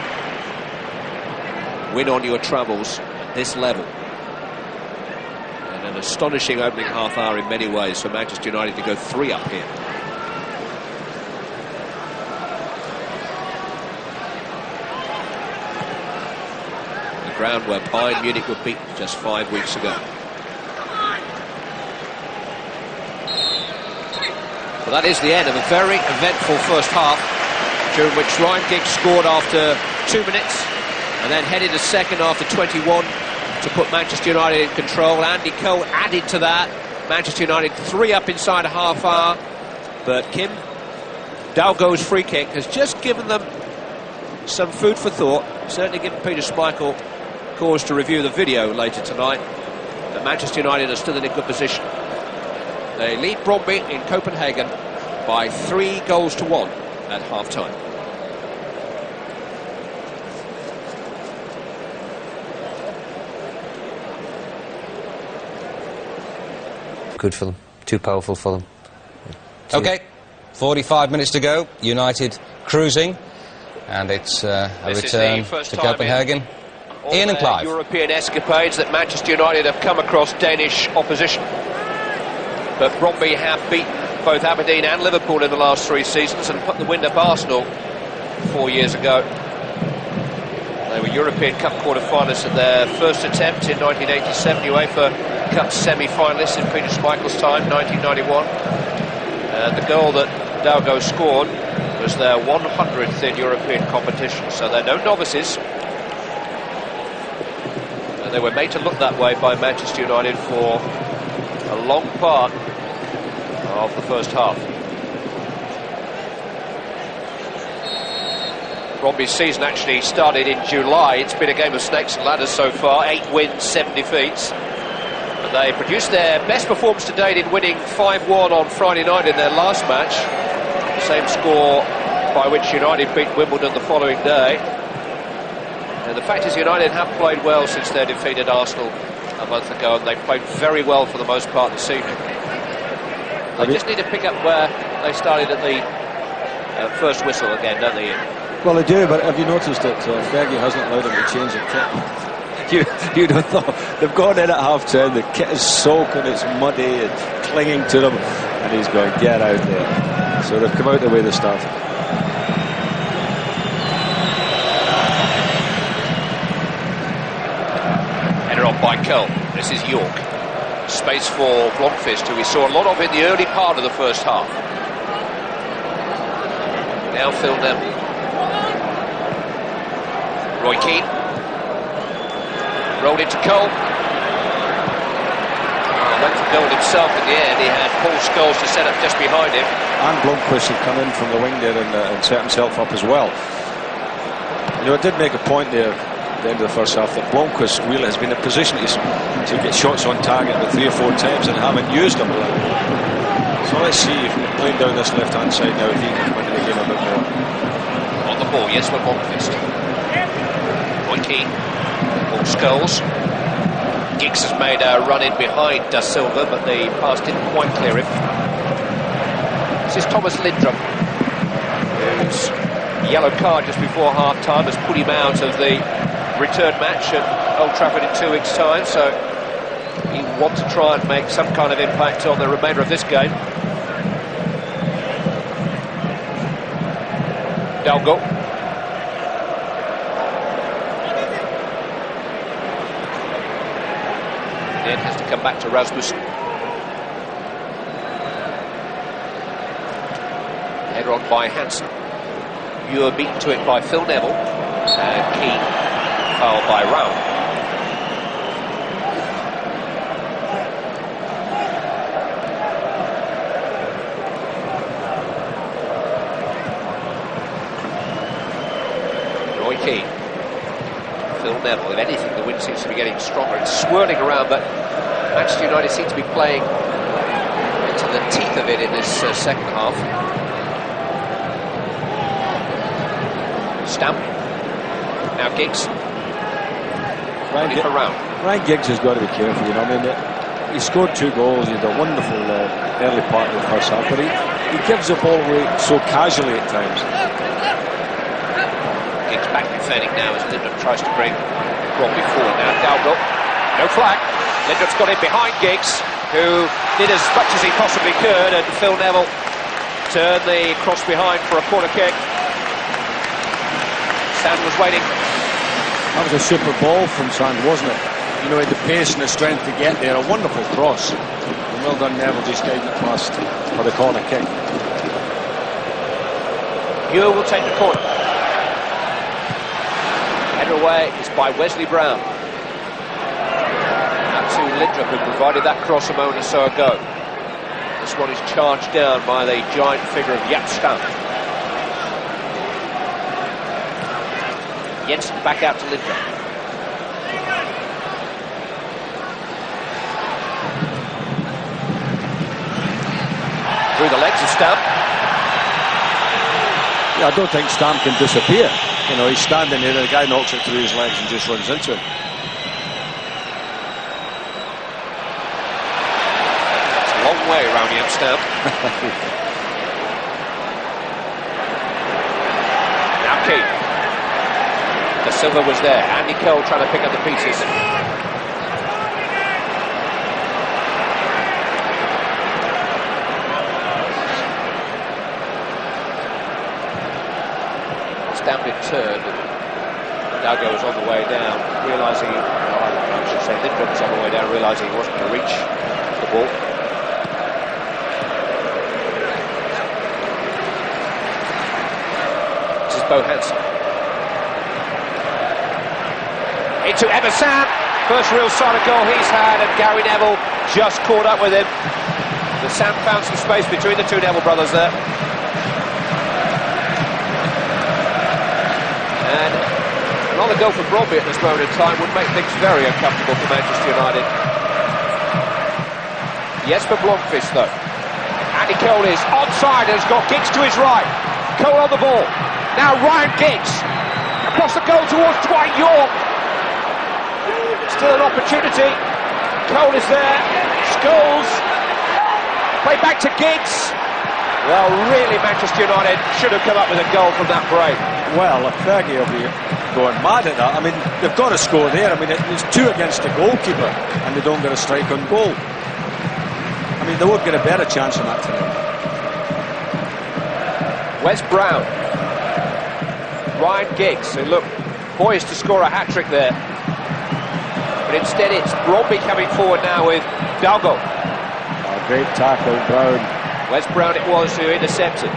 win on your travels at this level. And an astonishing opening half hour in many ways for Manchester United to go 3 up here. The ground where Bayern Munich were beaten just 5 weeks ago. Well, that is the end of a very eventful first half, during which Ryan Giggs scored after 2 minutes and then headed a second after 21 to put Manchester United in control. Andy Cole added to that. Manchester United 3 up inside a half hour, but Kim, Daugaard's free kick has just given them some food for thought, certainly given Peter Schmeichel cause to review the video later tonight. But Manchester United are still in a good position. They lead Brøndby in Copenhagen by 3 goals to 1 at half-time. Good for them, too powerful for them. Okay, 45 minutes to go, United cruising, and it's a return to Copenhagen. Ian and Clive. European escapades that Manchester United have come across Danish opposition. But Brøndby have beaten both Aberdeen and Liverpool in the last 3 seasons and put the wind up Arsenal 4 years ago. They were European Cup quarter-finalists at their first attempt in 1987, UEFA Cup semi-finalists in Peter Schmeichel's time, 1991. The goal that Daugaard scored was their 100th in European competition, so they're no novices. And they were made to look that way by Manchester United for a long part of the first half. Brøndby's season actually started in July. It's been a game of snakes and ladders so far, 8 wins, 7 defeats. But they produced their best performance to date in winning 5-1 on Friday night in their last match. Same score by which United beat Wimbledon the following day. And the fact is, United have played well since their defeat at Arsenal a month ago, and they've played very well for the most part this evening. They just need to pick up where they started at the first whistle again, don't they, Ian? Well, they do, but have you noticed that Fergie hasn't allowed them to change the kit? You'd have thought they've gone in at half-time, the kit is soaking, it's muddy, it's clinging to them, and he's going, get out there. So they've come out the way they started. Header on by Krogh. This is Yorke. Space for Blomqvist, who we saw a lot of in the early part of the first half. Now Phil Neville. Roy Keane. Rolled into Krogh. Went for goal himself in the end. He had Paul Scholes to set up just behind him. And Blomqvist had come in from the wing there and set himself up as well. You know, I did make a point there at the end of the first half that Blomqvist really has been in a position to get shots on target about 3 or 4 times and haven't used them. So let's see if we're playing down this left-hand side now, if he can come into the game a bit more. On the ball, yes, for Blomqvist. Roy Keane. Paul Scholes. Giggs has made a run in behind Da Silva, but the pass didn't quite clear him. This is Thomas Lindrup, whose yellow card just before half-time has put him out of the return match at Old Trafford in 2 weeks' time, so he wants to try and make some kind of impact on the remainder of this game. Daugaard. Then has to come back to Rasmussen. Header on by Hansen. Bjur beaten to it by Phil Neville. And Keane fouled by Ravn. Neville. If anything, the wind seems to be getting stronger. It's swirling around, but Manchester United seem to be playing into the teeth of it in this second half. Stam. Now Giggs. Ready for Ravn. Ryan Giggs has got to be careful, you know. I mean, he scored 2 goals. He had a wonderful early part of the first half, but he gives the ball away so casually at times. Giggs back defending now as Lindrup tries to bring Bromby forward. Now Daugaard. No flag. Lindrup's got in behind Giggs, who did as much as he possibly could, and Phil Neville turned the cross behind for a corner kick. Sand was waiting. That was a super ball from Sand, wasn't it? You know, he had the pace and the strength to get there. A wonderful cross. And well done, Neville, just guiding it past for the corner kick. Bjur will take the corner. Header away is by Wesley Brown. Now to Lindrup, who provided that cross a moment or so ago. This one is charged down by the giant figure of Stam. Jensen back out to Lindrup. Through the legs of Stam. Yeah, I don't think Stam can disappear. You know, he's standing there, the guy knocks it through his legs and just runs into him. It's a long way around Stam. Now Keane. The Silva was there. Andy Cole trying to pick up the pieces. Stam in turn. Daugaard was on the way down, realising, I should say Lindrup was on the way down, realising he wasn't going to reach the ball. This is Hansen. Into Emerson, first real sight of goal he's had, and Gary Neville just caught up with him. The Sam found some space between the two Neville brothers there. And another goal for Brøndby at this moment in time would make things very uncomfortable for Manchester United. Yes for Blomqvist though. Andy Cole is onside and has got Giggs to his right. Cole on the ball. Now Ryan Giggs across the goal towards Dwight Yorke. Still an opportunity. Cole is there. Scholes. Play back to Giggs. Well, really, Manchester United should have come up with a goal from that break. Well, Fergie will be going mad at that. I mean, they've got to score there. I mean, it's 2 against the goalkeeper, and they don't get a strike on goal. I mean, they would get a better chance on that tonight. Wes Brown. Ryan Giggs, who looked poised to score a hat-trick there. But instead it's Bromby coming forward now with Daugaard. Oh, great tackle, Brown. Wes Brown it was who intercepted.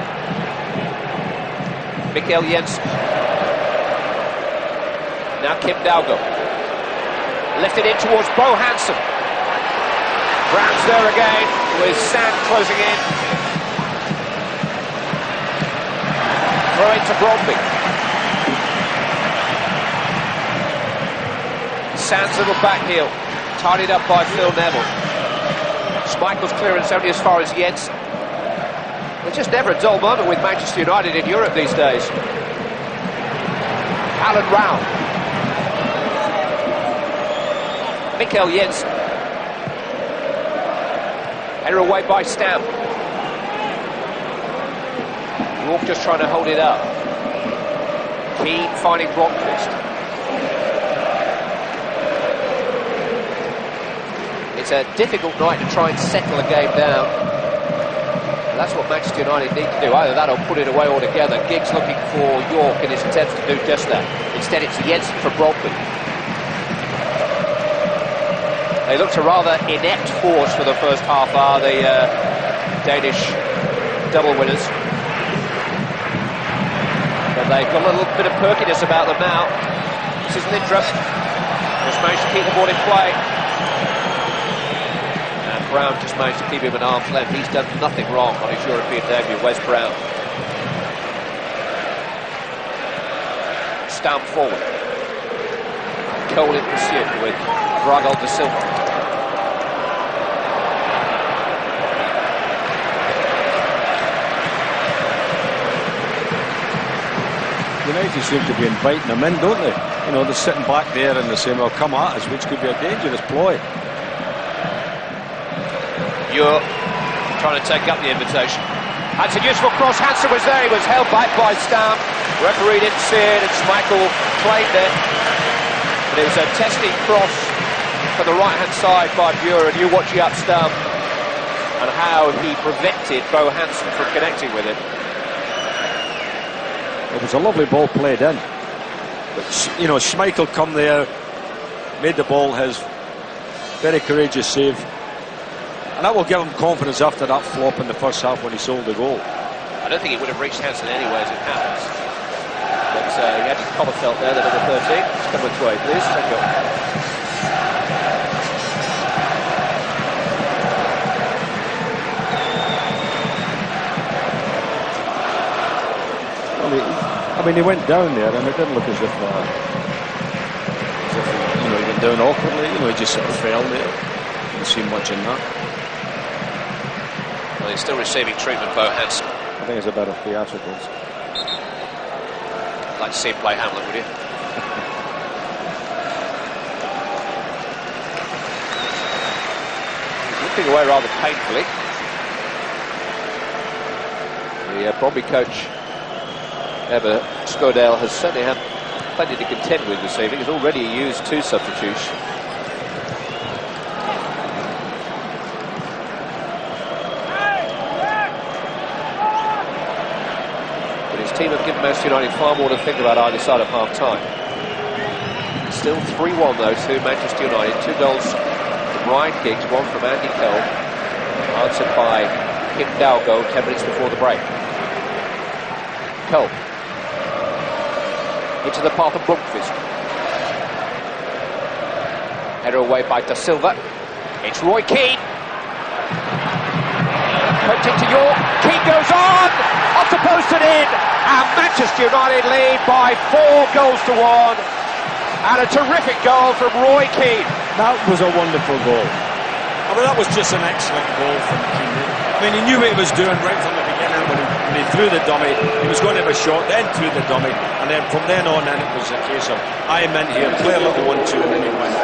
Jensen. Now Kim Daugaard. Lifted in towards Hansen. Brown's there again with Sand closing in. Throw into Bromby. Sand's little back heel, tidied up by Phil Neville. Schmeichel's clearance only as far as Jensen. There's just never a dull moment with Manchester United in Europe these days. Alan Ravn. Jensen. Header away by Stam. Yorke just trying to hold it up. Keane finding Blomqvist. It's a difficult night to try and settle a game down. That's what Manchester United need to do. Either that or put it away altogether. Giggs looking for Yorke in his attempts to do just that. Instead it's Jensen for Bromby. They looked a rather inept force for the first half hour, the Danish double winners. But they've got a little bit of perkiness about them now. This is Lindrup. Just managed to keep the ball in play. Brown just managed to keep him at arm's length. He's done nothing wrong on his European debut. Wes Brown. Stam forward. Cole in pursuit with Brøndby de Silva. United seem to be inviting them in, don't they? You know, they're sitting back there and they're saying, well, come at us, which could be a dangerous ploy. Bjur trying to take up the invitation. That's a useful cross. Hansen was there. He was held back by Stam. Referee didn't see it, and Schmeichel claimed it. But it was a testing cross for the right-hand side by Bjur, and you watching up Stam and how he prevented Bo Hansen from connecting with it. It was a lovely ball played in. But, you know, Schmeichel come there, made the ball his. Very courageous save. And that will give him confidence after that flop in the first half when he sold the goal. I don't think it would have reached Hansen anyway as it happens. But he had his Commerfeld there, the number 13. Just come its way, please. Thank you. I mean, he went down there, and it didn't look as if he went down awkwardly. You know, he just sort of fell there. Didn't see much in that. Well, he's still receiving treatment, Bo Hansen. I think it's a bit of theatricals. I'd like to see him play Hamlet, would you? He's looking away rather painfully. The Brøndby coach, Skovdahl, has certainly had plenty to contend with this evening. He's already used 2 substitutions. But his team have given Manchester United far more to think about either side of half-time. Still 3-1 though to Manchester United. 2 goals from Ryan Giggs, 1 from Andy Cole, answered by Daugaard 10 minutes before the break. Cole into the path of Blomqvist. Header away by de Silva. It's Roy Keane. Poked into Yorke. Keane goes on! Off the post and in! And Manchester United lead by 4 goals to 1. And a terrific goal from Roy Keane. That was a wonderful goal. I mean, that was just an excellent goal from Keane. I mean, he knew what he was doing right from the beginning when he threw the dummy. He was going to have a shot, then threw the dummy, and then from then on in it was a case of, I'm in here, play a little 1-2, and then he went.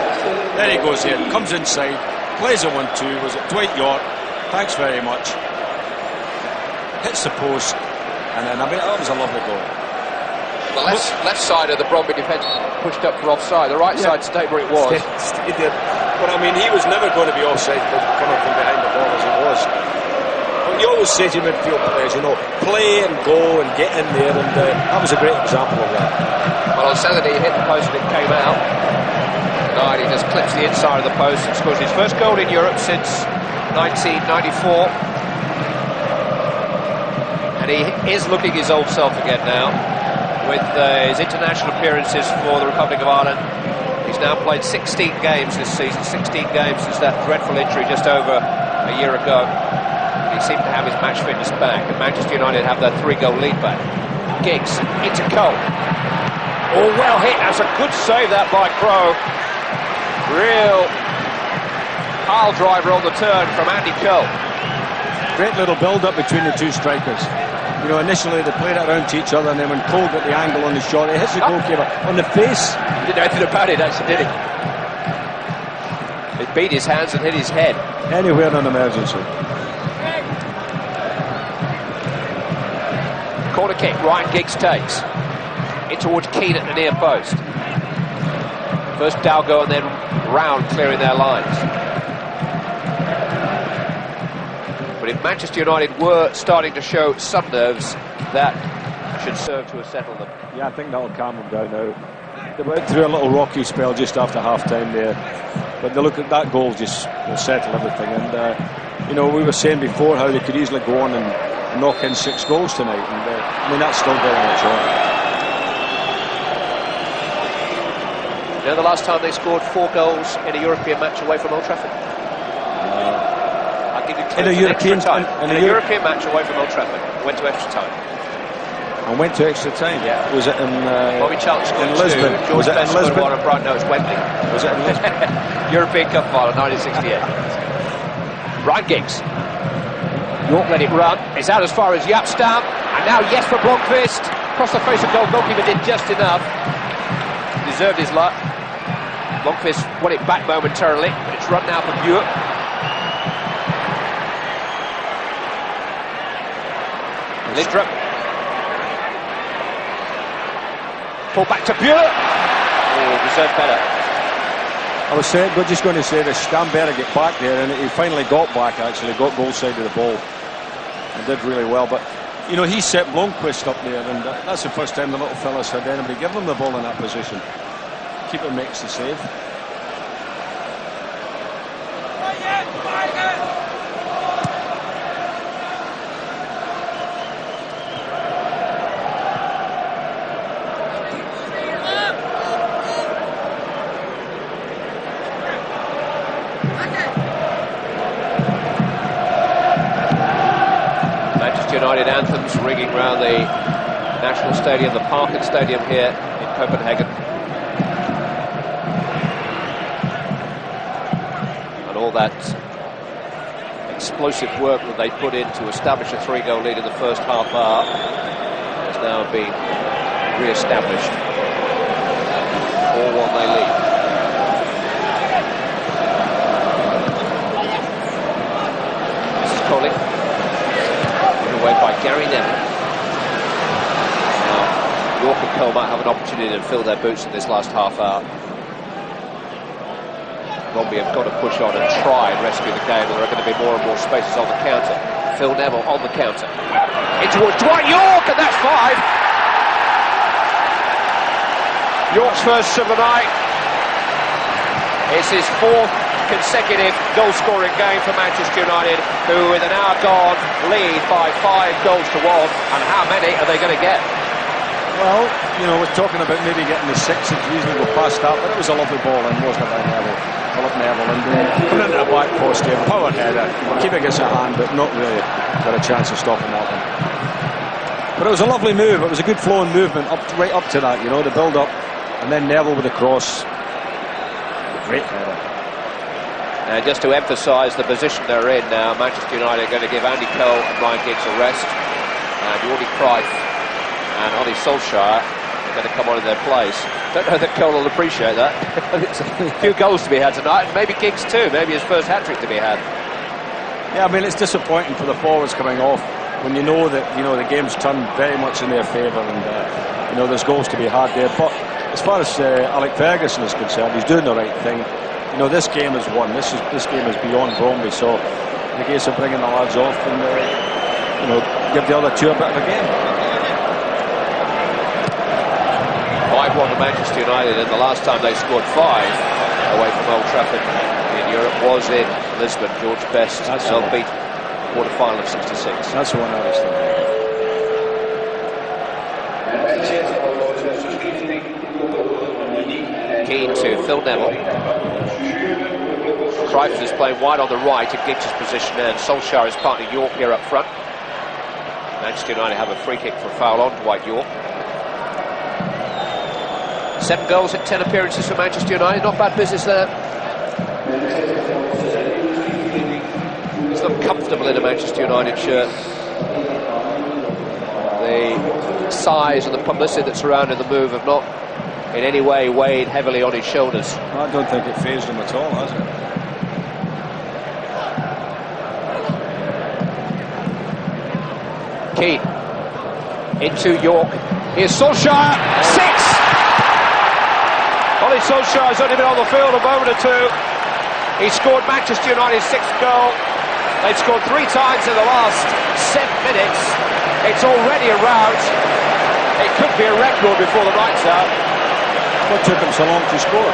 Then he goes here, comes inside, plays a 1-2, was it Dwight Yorke? Thanks very much. Hits the post, and then, I mean, that was a lovely goal. The left side of the Brøndby defence pushed up for offside. The right side stayed where it was. Stayed there. But I mean, he was never going to be offside coming from behind the ball as it was. You always say to midfield players, you know, play and go and get in there, and that was a great example of that. Well, on Saturday he hit the post and it came out. Tonight he just clips the inside of the post and scores his first goal in Europe since 1994. And he is looking his old self again now, with his international appearances for the Republic of Ireland. He's now played 16 games this season, 16 games since that dreadful injury just over a year ago. He seemed to have his match fitness back, and Manchester United have that 3-goal lead back. Giggs into Cole. Oh, well hit. That's a good save that by Krogh. Real pile driver on the turn from Andy Cole. Great little build-up between the 2 strikers. You know, initially they played it around to each other, and then when Cole got the angle on the shot, he hits the goalkeeper on the face. He didn't know anything about it, actually, did he? It beat his hands and hit his head. Anywhere in an emergency. Corner kick, Ryan Giggs takes. In towards Keane at the near post. First Daugaard and then Ravn clearing their lines. But if Manchester United were starting to show some nerves, that should serve to settle them. Yeah, I think that'll calm them down now. They went through a little rocky spell just after half-time there. But look at that goal, just will settle everything. And, you know, we were saying before how they could easily go on and knock in 6 goals tonight. And, I mean, that's still very much on. You know the last time they scored 4 goals in a European match away from Old Trafford? I'll give you clues. In a European time. In a European match away from Old Trafford. Went to extra time. And went to extra time. Yeah. Was it in Bobby Charlton scored in Lisbon? George Was it in Best scored Lisbon? one at Brighton. No, it's Wembley. Was it in Lisbon? European Cup final, 1968. Ryan Giggs. Yorke let it run. It's out as far as Stam. And now yes for Blomqvist. Across the face of goal. Goalkeeper did just enough. Deserved his luck. Blomqvist won it back momentarily. But it's run now for Bjur. Lindrup. Pull back to Bjur. Oh, deserved better. I was saying, we're just going to say this. Stam better get back there, and he finally got back. Actually, got goal side of the ball and did really well. But you know, he set Blomqvist up there, and that's the first time the little fella's had anybody give him the ball in that position. Keeper makes the save. United anthems ringing around the National Stadium, the Parken Stadium here in Copenhagen. And all that explosive work that they put in to establish a 3-goal lead in the first half hour has now been re-established. 4-1 they lead. This is Colling. Away by Gary Neville. Now, Yorke and Krogh might have an opportunity to fill their boots in this last half hour. Brøndby have got to push on and try and rescue the game, and there are going to be more and more spaces on the counter. Phil Neville on the counter. In towards Dwight Yorke, and that's 5. Yorke's first of the night. It's his 4th consecutive goal-scoring game for Manchester United, who with an hour gone lead by 5 goals to 1. And how many are they going to get? Well, you know, we're talking about maybe getting the 6 if you usually go past that, but it was a lovely ball and wasn't it by Neville? Philip Neville, and coming into the back post here, power header, keeper gets a hand, but not really got a chance of stopping that one. But it was a lovely move. It was a good flowing movement right up to that, you know, the build up, and then Neville with the cross. Great header. And just to emphasise the position they're in now, Manchester United are going to give Andy Cole and Ryan Giggs a rest. And Jordi Cruijff and Ollie Solskjær are going to come on in their place. Don't know that Cole will appreciate that. It's a few goals to be had tonight, and maybe Giggs too, maybe his first hat-trick to be had. Yeah, I mean, it's disappointing for the forwards coming off when you know that, you know, the game's turned very much in their favour, and you know, there's goals to be had there. But as far as Alex Ferguson is concerned, he's doing the right thing. You know, this game is won. This game is beyond Brøndby, so the case of bringing the lads off and you know, give the other two a bit of a game. 5-1 to Manchester United, and the last time they scored 5 away from Old Trafford in Europe was in Lisbon. George Best beat quarter-final of '66. That's the one I was thinking. Keane to Phil Neville. Cruijff is playing wide on the right in Giggs' position, and Solskjær is partly Yorke here up front. Manchester United have a free kick for a foul on Dwight Yorke. 7 goals in 10 appearances for Manchester United. Not bad business there. He's not comfortable in a Manchester United shirt. The size and the publicity that surrounded the move have not in any way weighed heavily on his shoulders. I don't think it fazed him at all, has it? Keane into Yorke. Here's Solskjær. 6! Ollie Solskjær has only been on the field a moment or two. He scored Manchester United's 6th goal. They've scored 3 times in the last 7 minutes. It's already a rout. It could be a record before the night's out. What took him so long to score?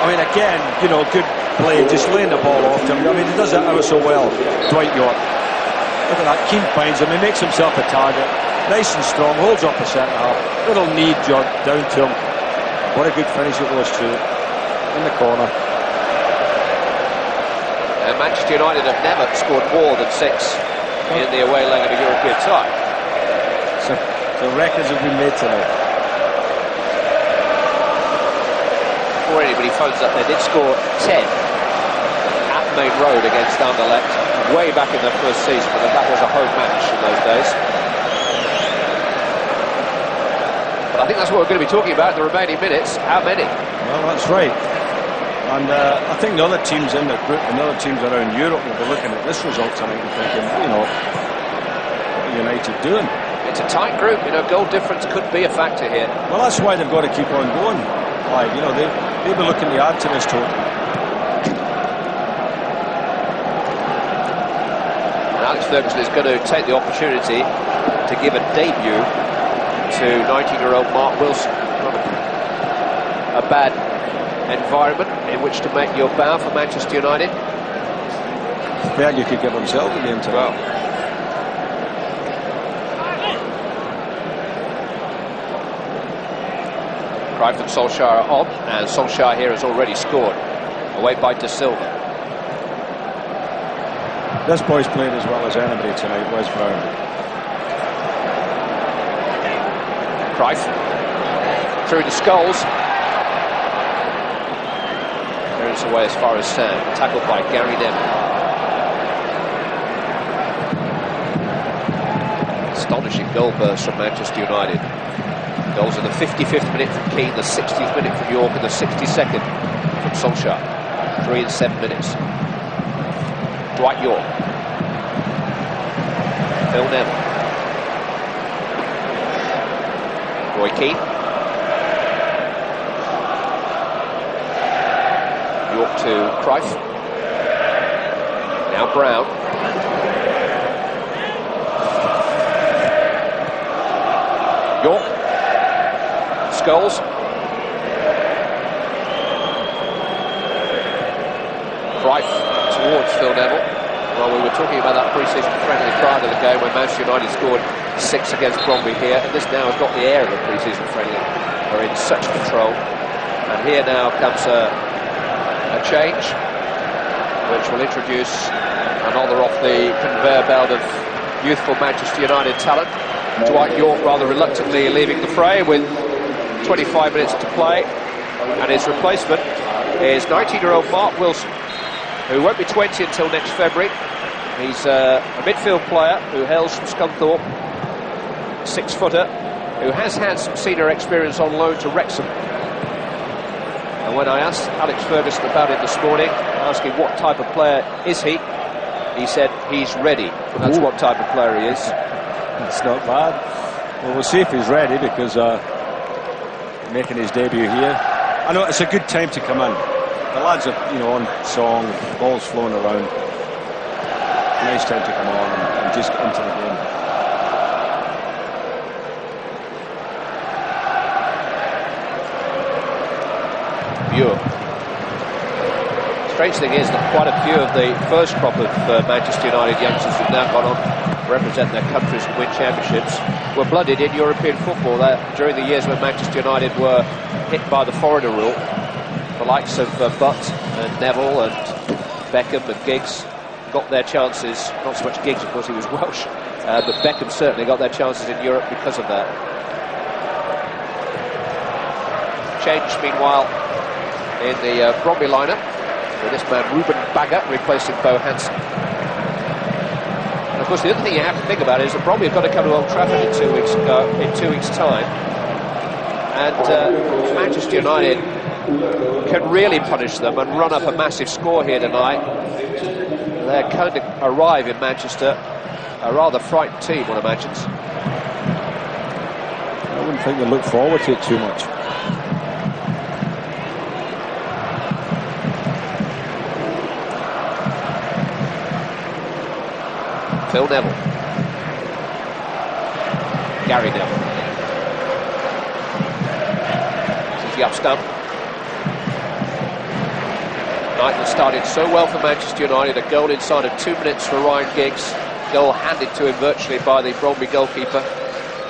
I mean, again, you know, good play, just laying the ball off to him. I mean, he does that ever so well, Dwight Yorke. Look at that, Keane finds him, he makes himself a target. Nice and strong, holds up the centre half. Little knee jog down to him. What a good finish it was too, in the corner. And Manchester United have never scored more than 6 in the away leg of a European tie. So records have been made tonight. Before anybody phones up, they did score 10 at Main Road against Anderlecht way back in their first season, but that was a home match in those days. But I think that's what we're going to be talking about in the remaining minutes. How many? Well, that's right. And I think the other teams in the group and the other teams around Europe will be looking at this result tonight and thinking, you know, what are United doing? It's a tight group, you know, goal difference could be a factor here. Well, that's why they've got to keep on going. Like, you know, they'll be looking to add to this total. And Alex Ferguson is going to take the opportunity to give a debut to 19-year-old Mark Wilson. A bad environment in which to make your bow for Manchester United. Fergie could give himself a game tonight. Well, Cruijff and Solskjær are on, and Solskjær here has already scored. Away by De Silva. This boy's played as well as anybody tonight, Wes Brown. Cruijff through to Scholes. Clearance away as far as Stam. Tackled by Gary Neville. Astonishing goal burst from Manchester United. Goals in the 55th minute from Keane, the 60th minute from Yorke, and the 62nd from Solskjær. 3 and 7 minutes. Dwight Yorke. Phil Neville. Roy Keane. Yorke to Cruijff. Now Brown. Yorke. Scholes. Cruijff towards Phil Neville. Well, we were talking about that pre-season friendly prior to the game when Manchester United scored 6 against Brøndby here, and this now has got the air of a pre-season friendly. They're in such control. And here now comes a change, which will introduce another off the conveyor belt of youthful Manchester United talent. Dwight Yorke rather reluctantly leaving the fray with 25 minutes to play, and his replacement is 19-year-old Mark Wilson, who won't be 20 until next February. He's a midfield player who hails from Scunthorpe, 6-footer, who has had some senior experience on loan to Wrexham. And when I asked Alex Ferguson about it this morning, asking what type of player is he said he's ready. That's what type of player he is. It's not bad. Well, we'll see if he's ready, because making his debut here. I know it's a good time to come in. The lads are, you know, on song, balls flowing around. Nice time to come on and just get into the game. Bjur. Strange thing is that quite a few of the first crop of Manchester United youngsters who've now gone on to represent their countries and win championships were blooded in European football. During the years when Manchester United were hit by the foreigner rule, the likes of Butt and Neville and Beckham and Giggs got their chances. Not so much Giggs, of course, he was Welsh, but Beckham certainly got their chances in Europe because of that. Change, meanwhile, in the Brøndby lineup, with this man Ruben Baggett replacing Bo Hansen. And of course, the other thing you have to think about is that Brøndby have got to come to Old Trafford in 2 weeks' time, and Manchester United can really punish them and run up a massive score here tonight. They're going to arrive in Manchester a rather frightened team, one imagines. I wouldn't think they look forward to it too much. Phil Neville. Gary Neville. This is the up stump. Night that started so well for Manchester United. A goal inside of 2 minutes for Ryan Giggs. Goal handed to him virtually by the Brøndby goalkeeper.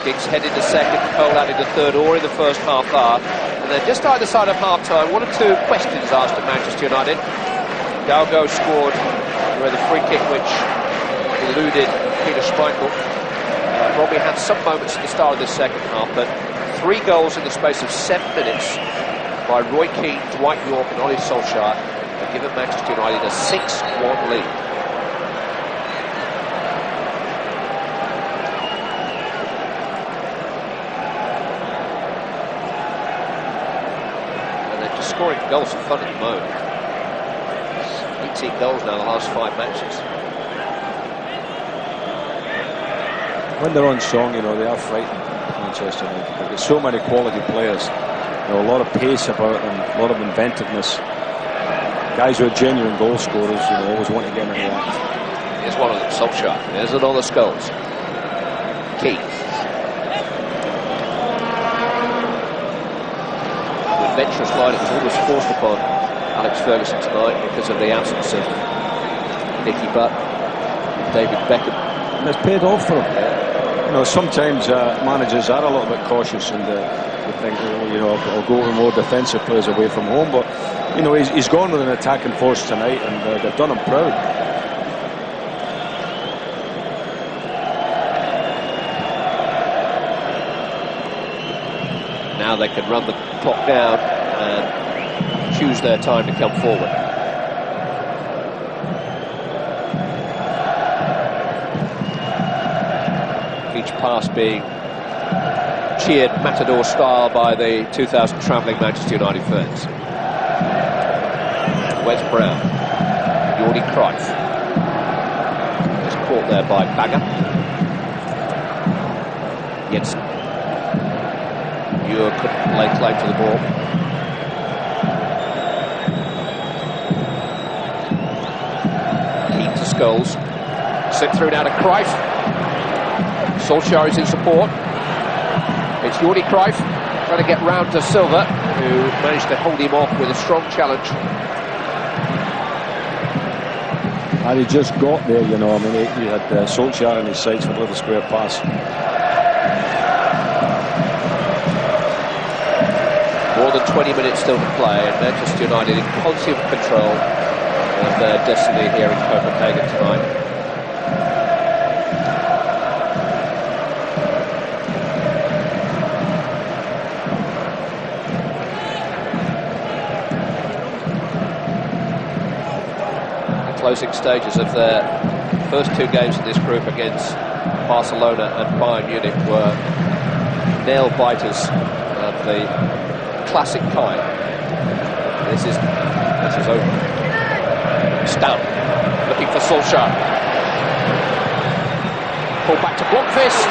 Giggs headed to second, Cole added to third, or in the first half hour. And then just either side of half-time, 1 or 2 questions asked of Manchester United. Daugaard scored with a free kick which eluded Peter Schmeichel. Bromley had some moments at the start of this second half, but 3 goals in the space of 7 minutes by Roy Keane, Dwight Yorke and Ollie Solskjær have given Manchester United a 6-1 lead. And they're just scoring goals for fun at the moment. 18 goals now in the last 5 matches. When they're on song, you know, they are frightening, Manchester United. They've got so many quality players. You know, a lot of pace about them, a lot of inventiveness. Guys who are genuine goal scorers, you know, always want to get in the act. Here's one of them, Solskjær. There's another Scholes. Keane. The adventurous line that was always forced upon Alex Ferguson tonight because of the absence of Nicky Butt, David Beckham. And it's paid off for him. You know, sometimes managers are a little bit cautious and they think, you know, I'll go with more defensive players away from home. But, you know, he's gone with an attacking force tonight and they've done him proud. Now they can run the clock down and choose their time to come forward. Each pass being cheered Matador style by the 2,000 travelling Manchester United fans. Wes Brown, Jordi Cruijff, just caught there by Bagger. Jensen, Bjur couldn't lay claim to the ball. Keane to Scholes, sent through now to Cruijff. Solskjær is in support. It's Jordi Cruijff trying to get round to Silva, who managed to hold him off with a strong challenge. And he just got there, you know. I mean, he had Solskjær in his sights for a little square pass. More than 20 minutes still to play, and Manchester United in positive control of their destiny here in Copenhagen tonight. Closing stages of their first 2 games in this group against Barcelona and Bayern Munich were nail biters of the classic kind. This is over. Stam looking for Solskjær. Pull back to Blomqvist.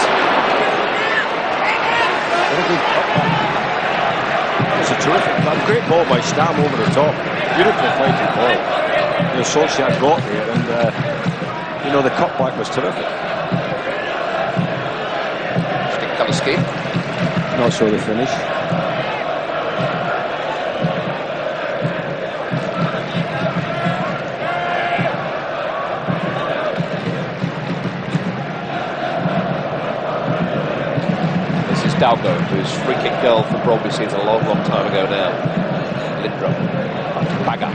It's a terrific, great ball by Stam over the top. Beautiful fighting ball. You know, Solskjær got there and you know, the cutback was terrific. Stick colour scheme. Not so the finish. This is Daugaard, whose free kick goal for Brøndby seems a long, long time ago now. Lindrup. Bagger.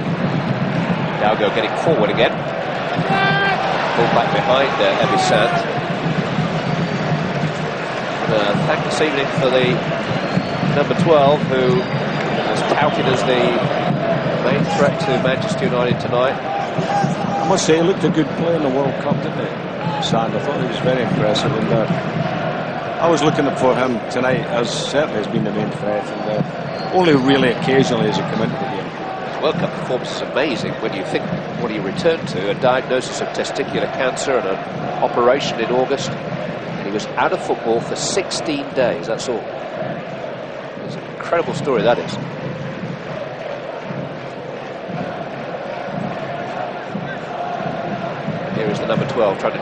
Daugaard getting forward again. Pulled back behind Ebisant. Thank this evening for the number 12, who was touted as the main threat to Manchester United tonight. I must say, he looked a good player in the World Cup, didn't he? Sand, I thought he was very impressive. And I was looking for him tonight, as certainly has been the main threat. And only really occasionally has he come into the game. World Cup performance is amazing when you think what he returned to, a diagnosis of testicular cancer and an operation in August, and he was out of football for 16 days, that's all. It's an incredible story, that is. Here is the number 12 trying to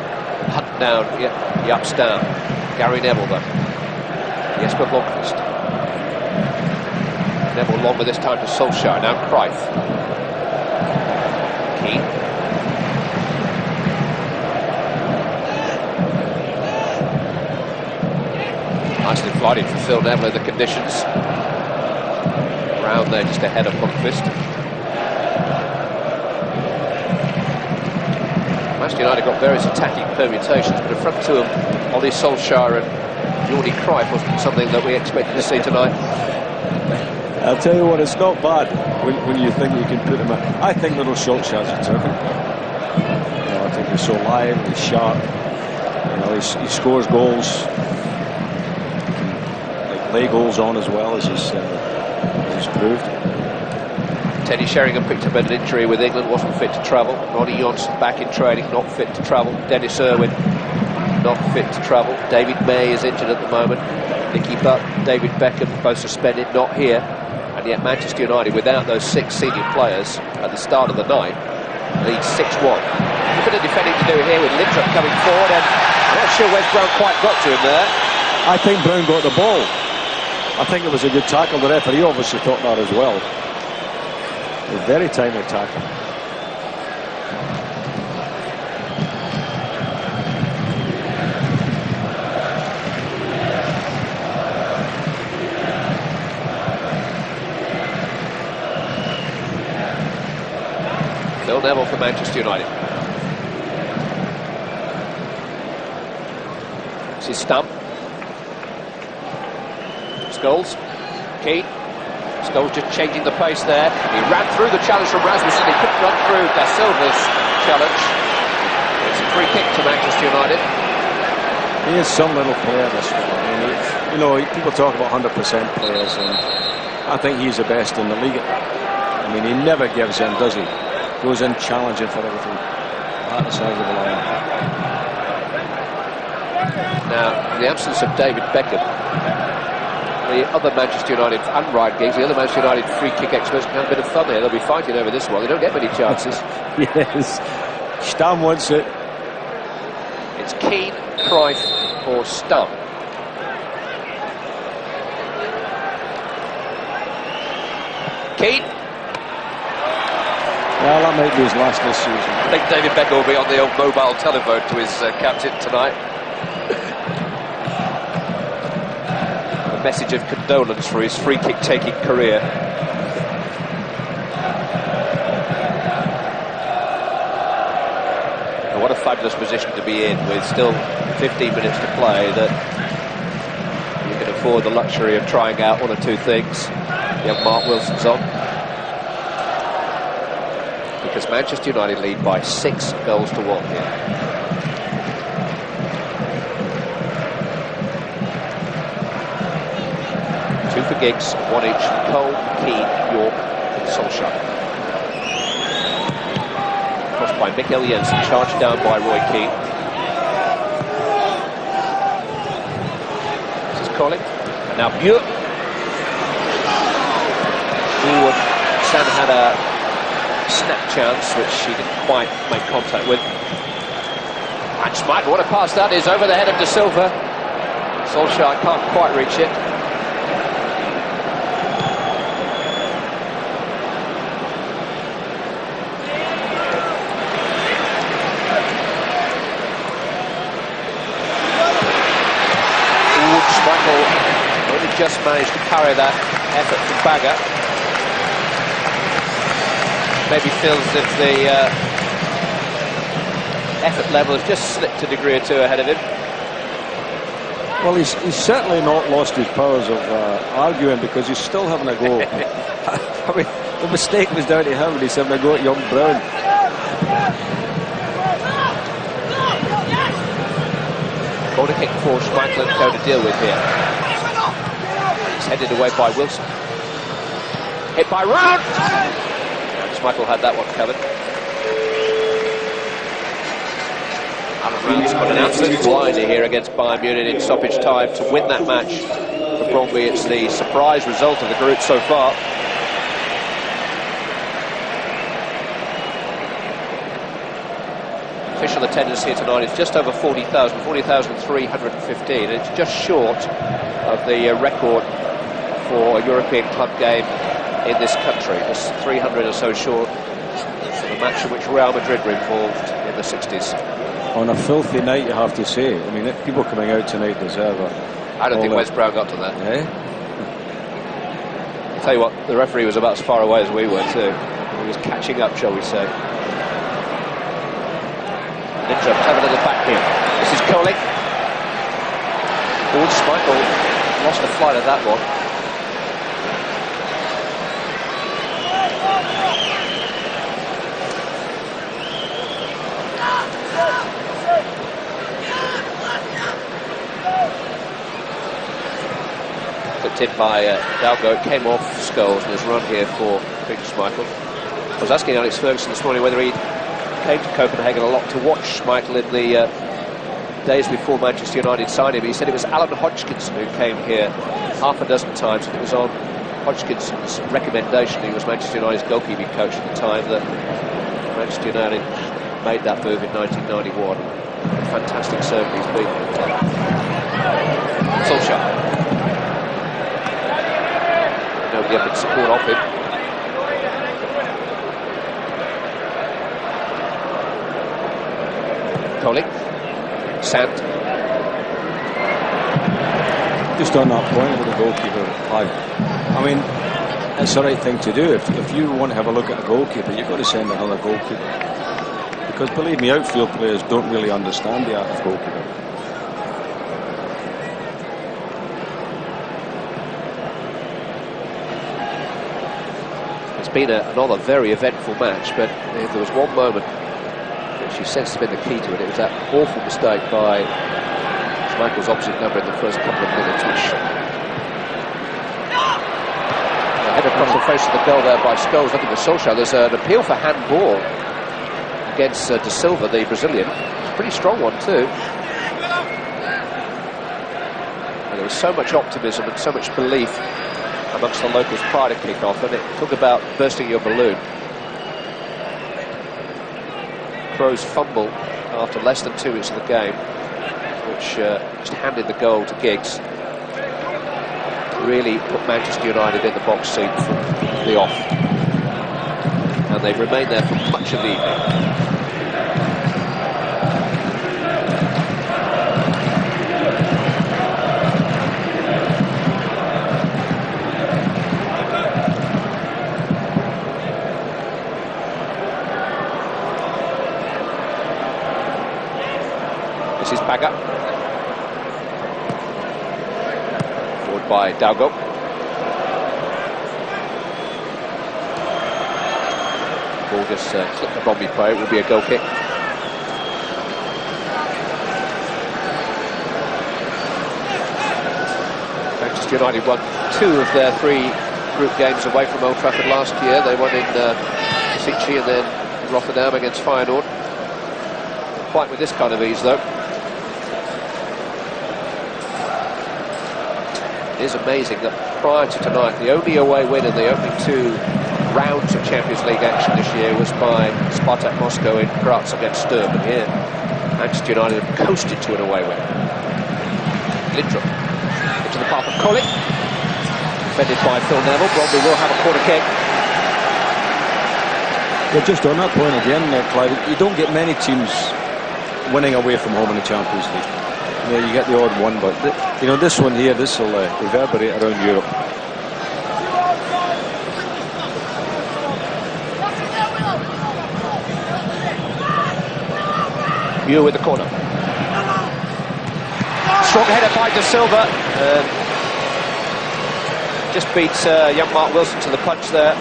hunt down Yaps down. Gary Neville though. Jesper Blomqvist. Neville longer this time to Solskjær, now Cruijff. Keane. Nicely flooded for Phil Neville in the conditions. Round there just ahead of Blomqvist. Manchester United got various attacking permutations, but in front to him Ollie Solskjær and Jordi Cruijff wasn't something that we expected to see tonight. I'll tell you what, it's not bad when you think you can put him in. I think little Solskjær's a terrific player. You know, I think he's so live, he's sharp. You know, he scores goals. He can lay goals on as well as he's proved. Teddy Sheringham picked up an injury with England, wasn't fit to travel. Ronnie Jensen back in training, not fit to travel. Dennis Irwin, not fit to travel. David May is injured at the moment. Nicky Butt, David Beckham, both suspended, not here. And yet Manchester United, without those 6 senior players at the start of the night, leads 6-1. A bit of defending to do here with Lindrup coming forward, and I'm not sure where Brown quite got to him there. I think Brown got the ball. I think it was a good tackle. The referee obviously thought that as well. A very timely tackle. Phil Neville for Manchester United. This is Stam. Scholes. Keane. Scholes just changing the pace there. He ran through the challenge from Rasmussen. He couldn't run through Da Silva's challenge. It's a free kick to Manchester United. He is some little player, this one. I mean, you know, people talk about 100% players, and I think he's the best in the league at that. I mean, he never gives in, does he? Goes in challenging for everything. At the side of the line. Now, in the absence of David Beckham, the other Manchester United and Ryan Giggs, the other Manchester United free kick experts can have a bit of fun here. They'll be fighting over this one. They don't get many chances. Yes. Stam wants it. It's Keane, Cruijff or Stam. Keane. Well, that might be his last this season. I think David Beckham will be on the old mobile telephone to his captain tonight. A message of condolence for his free kick taking career. And what a fabulous position to be in with still 15 minutes to play, that you can afford the luxury of trying out one or two things. You have Mark Wilson's on. Because Manchester United lead by 6 goals to 1 here. Two for Giggs, 1 each from Cole, Keane, Yorke and Solskjær. Crossed by Jensen, charged down by Roy Keane. This is Colin. And now Bjur. Stan had a snap chance, which she didn't quite make contact with. And Schmeichel, what a pass that is, over the head of Da Silva. Solskjær can't quite reach it. Schmeichel only just managed to parry that effort from Bagger. Maybe feels as if the effort level has just slipped a degree or two ahead of him. Well, he's certainly not lost his powers of arguing, because he's still having a go. I mean, the mistake was down to him, and he's having a go at young Brown. Corner kick for Schmeichel and Co to deal with here. It's headed away by Wilson. Hit by Ravn! Schmeichel had that one covered. Alan Ravn's got an absolute blinder here against Bayern Munich in stoppage time to win that match. For Brøndby, it's the surprise result of the group so far. Official attendance here tonight is just over 40,000, 40,315. It's just short of the record for a European club game in this country, just 300 or so short for the match in which Real Madrid were involved in the 60s. On a filthy night, you have to say. I mean, people coming out tonight deserve it. I don't think Wes Brown got to that. Eh? I'll tell you what, the referee was about as far away as we were too. He was catching up, shall we say. Lindrup, clever little back heel. This is Coley. Schmeichel lost the flight of that one. Clipped in by Daugaard, came off Scholes, and there's a run here for Schmeichel. I was asking Alex Ferguson this morning whether he came to Copenhagen a lot to watch Schmeichel in the days before Manchester United signed him. He said it was Alan Hodgkinson who came here half a dozen times, and it was on Hodgkinson's recommendation, he was Manchester United's goalkeeping coach at the time, that Manchester United made that move in 1991. A fantastic servant he's been. Solskjær. Nobody up in support of him. Colling. Sand. Just on that point with the goalkeeper, I mean, it's the right thing to do. If you want to have a look at a goalkeeper, you've got to send another goalkeeper. Because believe me, outfield players don't really understand the art of goalkeeping. It's been another very eventful match, but if there was one moment which you sense has been the key to it, it was that awful mistake by Schmeichel's opposite number in the first couple of minutes, which head across the face of the goal there by Scholes, looking for Solskjær. There's an appeal for handball against De Silva, the Brazilian. It's a pretty strong one too. And there was so much optimism and so much belief amongst the locals prior to kick-off, and it talk about bursting your balloon. Krogh's fumble after less than 2 minutes of the game, which just handed the goal to Giggs, really put Manchester United in the box seat from the off, and they've remained there for much of the evening. This is Bagger. Forward by Daugaard. Ball just clipped the Bromby player. It will be a goal kick. Manchester United won 2 of their 3 group games away from Old Trafford last year. They won in Sichy and then in Rotterdam against Feyenoord. Quite with this kind of ease, though. It is amazing that prior to tonight, the only away win in the opening 2 rounds of Champions League action this year was by Spartak Moscow in Graz against Sturm, and here Manchester United have coasted to an away win. Lindrup into the path of Colley, defended by Phil Neville. Bromby will have a corner kick. But just on that point again, Clive, you don't get many teams winning away from home in the Champions League. You know, you get the odd one, but you know, this one here, this will reverberate around Europe. Bjur with the corner. Strong header by De Silva. Just beats young Mark Wilson to the punch there.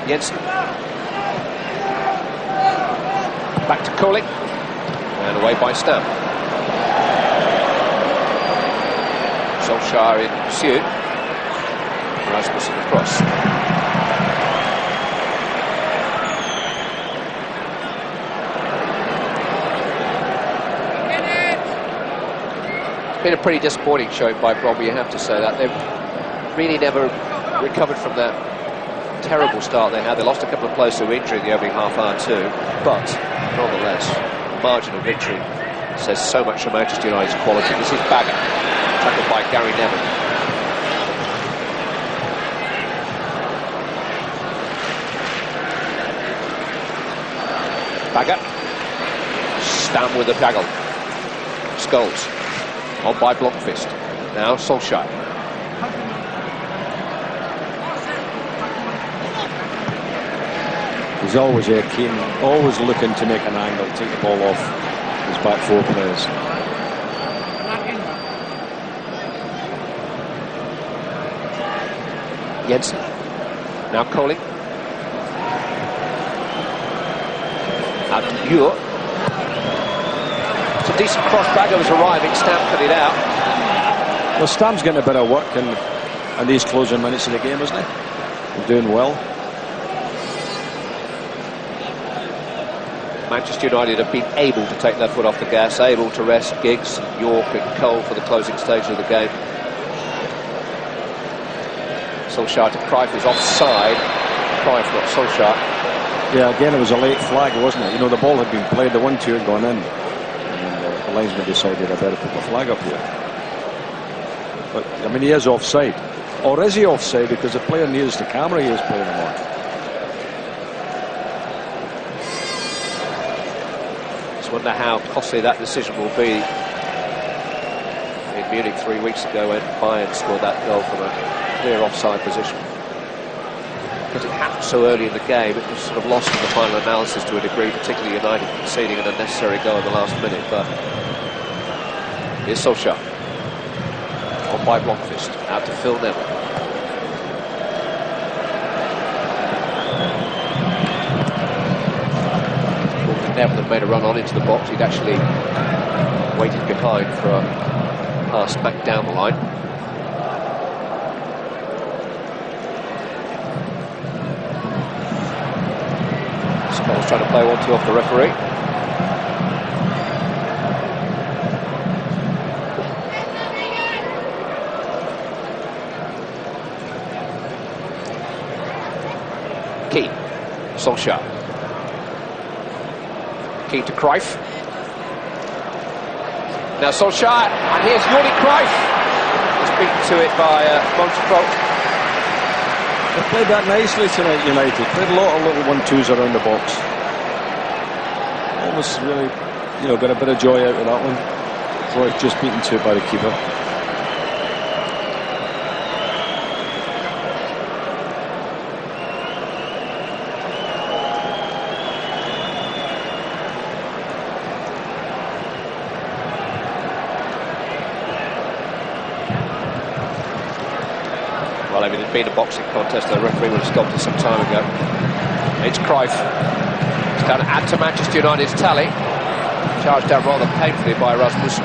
Jensen. Back to Krogh. And away by Stam. Solskjær in pursuit. Rasmussen across. It's been a pretty disappointing showing by Bromby, you have to say that. They've really never recovered from that terrible start they had. They lost a couple of players to injury in the opening half hour too, but nonetheless, margin of victory says so much for Manchester United's quality. This is Bagger, tackled by Gary Neville. Bagger. Stam with the tackle. Scholes. On by Blomqvist. Now Solskjær. He's always Keane, always looking to make an angle, take the ball off his back four players. Jensen now calling. Out to Bjur. It's a decent cross-bagger was arriving. Stam cut it out. Well, Stam's getting a bit of work in these closing minutes of the game, isn't he? He's doing well. Manchester United have been able to take their foot off the gas, able to rest Giggs, Yorke and Cole for the closing stage of the game. Solskjær to Cruijff is offside. Cruijff, not Solskjær. Yeah, again, it was a late flag, wasn't it? You know, the ball had been played, the 1-2 had gone in. And the linesman decided I better put the flag up here. But, I mean, he is offside. Or is he offside? Because the player nearest the camera, he is playing him on. Just wonder how costly that decision will be. In Munich 3 weeks ago when Bayern scored that goal from a clear offside position. Because it happened so early in the game, it was sort of lost in the final analysis to a degree, particularly United conceding an unnecessary goal in the last minute. But here's Solskjær. On by Blomqvist, out to Phil Neville. If Neville had made a run on into the box, he'd actually waited behind for a pass back down the line. Scholes trying to play 1-2 off the referee. Keane, Solskjær. Keane to Cruijff. Now Solskjær, and here's Jordi Cruijff. He's beaten to it by Krogh. They played that nicely tonight, United. Played a lot of little 1-2s around the box. Almost really, you know, got a bit of joy out of that one. Cruijff just beaten to it by the keeper. Well, if it had been a boxing contest, the referee would have stopped it some time ago. It's Cruijff. It's going to add to Manchester United's tally. Charged down rather painfully by Rasmussen.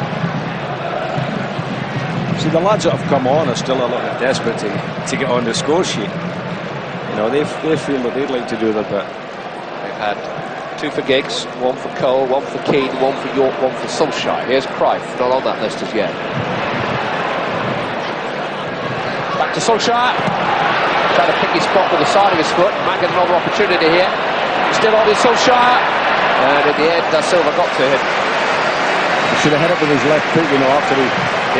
See, the lads that have come on are still a little bit desperate to get on the score sheet. You know, they feel that they'd like to do their bit. They've had 2 for Giggs, 1 for Cole, 1 for Keane, 1 for Yorke, 1 for Solskjær. Here's Cruijff, not on that list as yet. Back to Solskjær. Trying to pick his spot with the side of his foot. Might get another opportunity here. Still on his Solskjær. And in the end, Silva got to him. He should have hit it with his left foot, you know, after he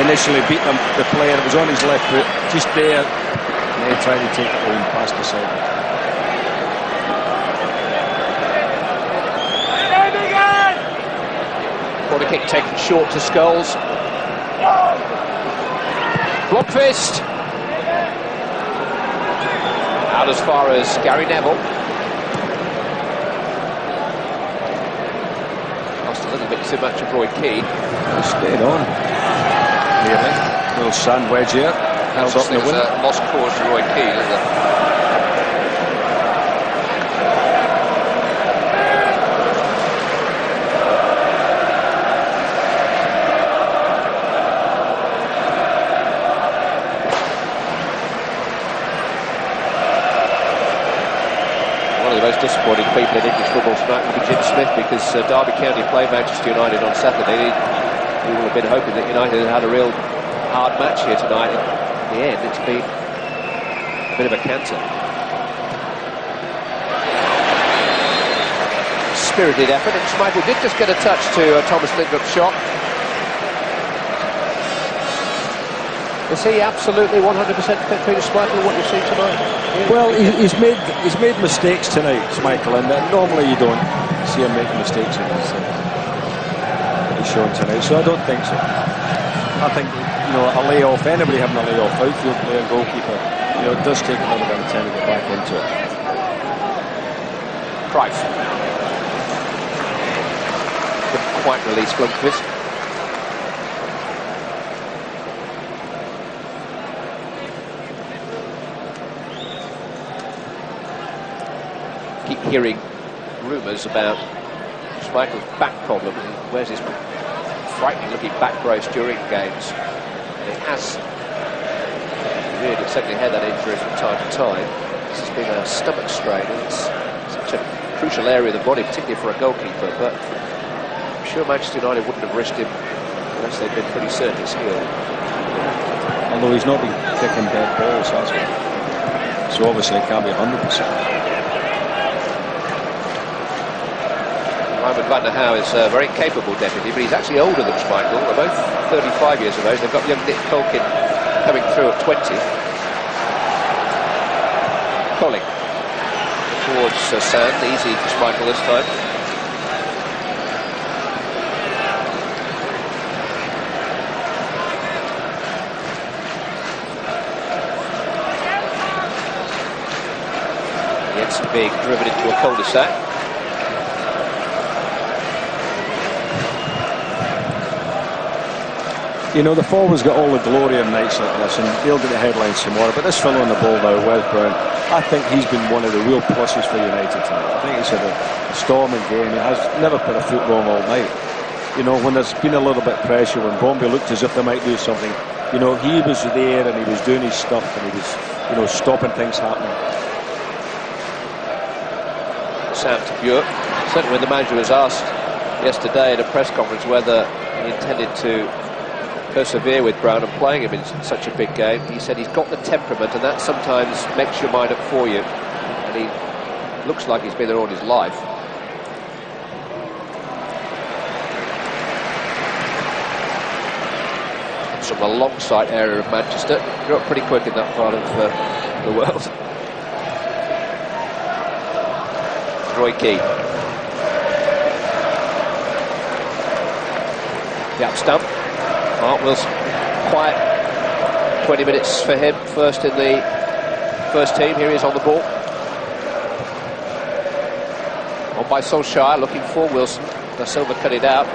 initially beat the player. It was on his left foot, just there. And then he tried to take it away past the side. Corner kick taken short to Scholes. Blomqvist. Out as far as Gary Neville. Lost a little bit too much of Roy Keane. He stayed on. Nearly. Little sand wedge here. Held up in the wind. Lost cause for Roy Keane, isn't it? Disappointing people in English football tonight will be Jim Smith, because Derby County played Manchester United on Saturday. He will have been hoping that United had a real hard match here tonight. In the end, it's been a bit of a canter. Spirited effort, and Schmeichel did just get a touch to Thomas Lindrup's shot. Is he absolutely 100% fit, Peter Schmeichel, what you've seen tonight? Yeah. Well, he's made mistakes tonight, Schmeichel, and normally you don't see him making mistakes in this. He's shown tonight, so I don't think so. I think, you know, a layoff, anybody having a layoff, outfield player, goalkeeper, you know, it does take a little bit of time to get back into it. Cruijff. quite release Blomqvist. Keep hearing rumours about Schmeichel's back problem. He wears his frightening looking back brace during games. He has really certainly had that injury from time to time. This has been a stomach strain, and it's such a crucial area of the body, particularly for a goalkeeper, but I'm sure Manchester United wouldn't have risked him unless they'd been pretty certain he's healed. Although he's not been kicking dead balls, has he? So obviously it can't be 100%. Van der Hau is a very capable deputy, but he's actually older than Schmeichel. They're both 35 years of age. They've got young Nick Colkin coming through at 20. Colling towards Sand, easy for Schmeichel this time. Jensen being driven into a cul-de-sac. You know, the forwards got all the glory of nights like this, and they'll get the headlines tomorrow. But this fellow on the ball now, Wes Brown, I think he's been one of the real pluses for United tonight. I think he's had a storming game. He has never put a foot wrong all night. You know, when there's been a little bit of pressure, when Brøndby looked as if they might do something, you know, he was there and he was doing his stuff and he was, you know, stopping things happening. Sam to Bjur. Certainly when the manager was asked yesterday at a press conference whether he intended to persevere with Brown and playing him in such a big game, he said he's got the temperament, and that sometimes makes your mind up for you, and he looks like he's been there all his life. It's from the long side area of Manchester. Grew up pretty quick in that part of the world. Keane. Yeah, Stam. Mark Wilson, quiet 20 minutes for him, first in the first team. Here he is on the ball. On by Solskjær, looking for Wilson. Silva cut it out.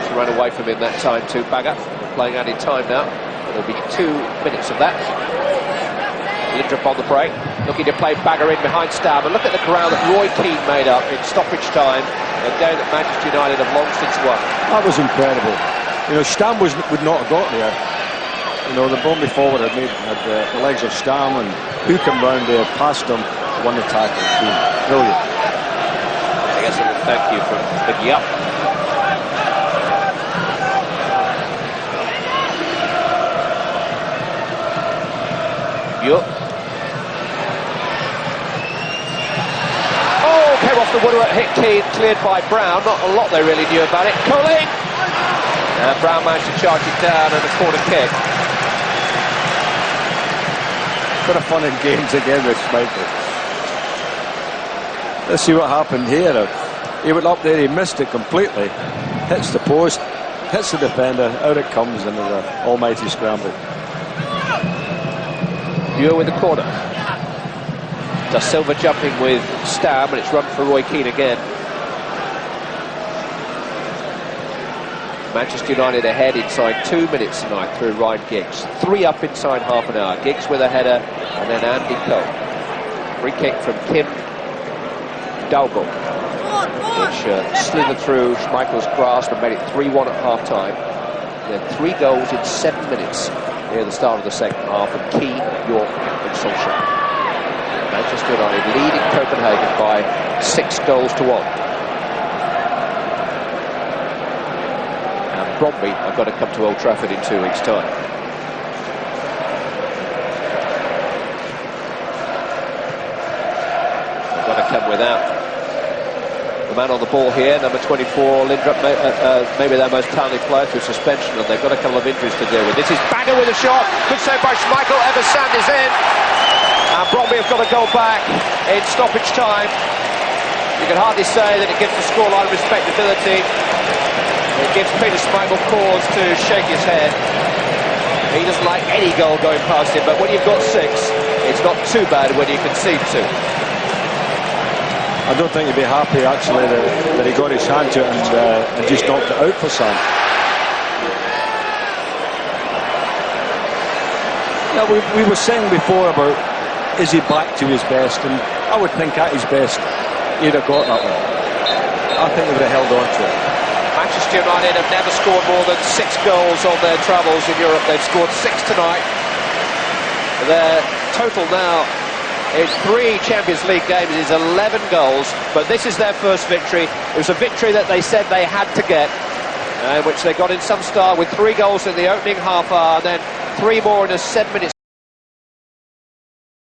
She ran away from him that time too. Bagger playing added time now. There'll be 2 minutes of that. Lindrup on the break, looking to play Bagger in behind Stam, and look at the ground that Roy Keane made up in stoppage time. A game that Manchester United have long since won. That was incredible. You know, Stam would not have got there. You know, the Brøndby forward had the legs of Stam, and who came round there, passed him, won the tackle. Brilliant. I guess I would thank you for picking up. Yorke. Came off the woodwork, hit Keane, cleared by Brown. Not a lot they really knew about it. Colling! Brown managed to charge it down and a corner kick. Bit of fun in games again with Schmeichel. Let's see what happened here. He went up there, he missed it completely. Hits the post, hits the defender, out it comes, and there's an almighty scramble. Bjur with the corner. Silva jumping with Stam, and it's run for Roy Keane again. Manchester United ahead inside 2 minutes tonight through Ryan Giggs. 3 up inside half an hour. Giggs with a header, and then Andy Cole. Free kick from Kim Daugaard, which slithered through Schmeichel's grasp and made it 3-1 at half time. Then 3 goals in 7 minutes near the start of the second half, and Keane, Yorke and Solskjær. Manchester United leading Copenhagen by 6 goals to 1. And Brøndby have got to come to Old Trafford in 2 weeks' time. They've got to come without the man on the ball here, number 24, Lindrup, maybe their most talented player through suspension, and they've got a couple of injuries to deal with. This is Bagger with a shot. Good save by Schmeichel. Sand is in. And Brøndby have got to go back in stoppage time. You can hardly say that it gives the scoreline respectability. It gives Peter Schmeichel cause to shake his head. He doesn't like any goal going past him, but when you've got 6, it's not too bad when you concede 2. I don't think he'd be happy actually that he got his hand to it and just knocked it out for Sam. Yeah, we were saying before about, is he back to his best? And I would think at his best he'd have got that one. I think he would have held on to it. Manchester United have never scored more than 6 goals on their travels in Europe. They've scored 6 tonight. Their total now in 3 Champions League games is 11 goals, but this is their first victory. It was a victory that they said they had to get, which they got in some style with 3 goals in the opening half hour, and then 3 more in a 7-minute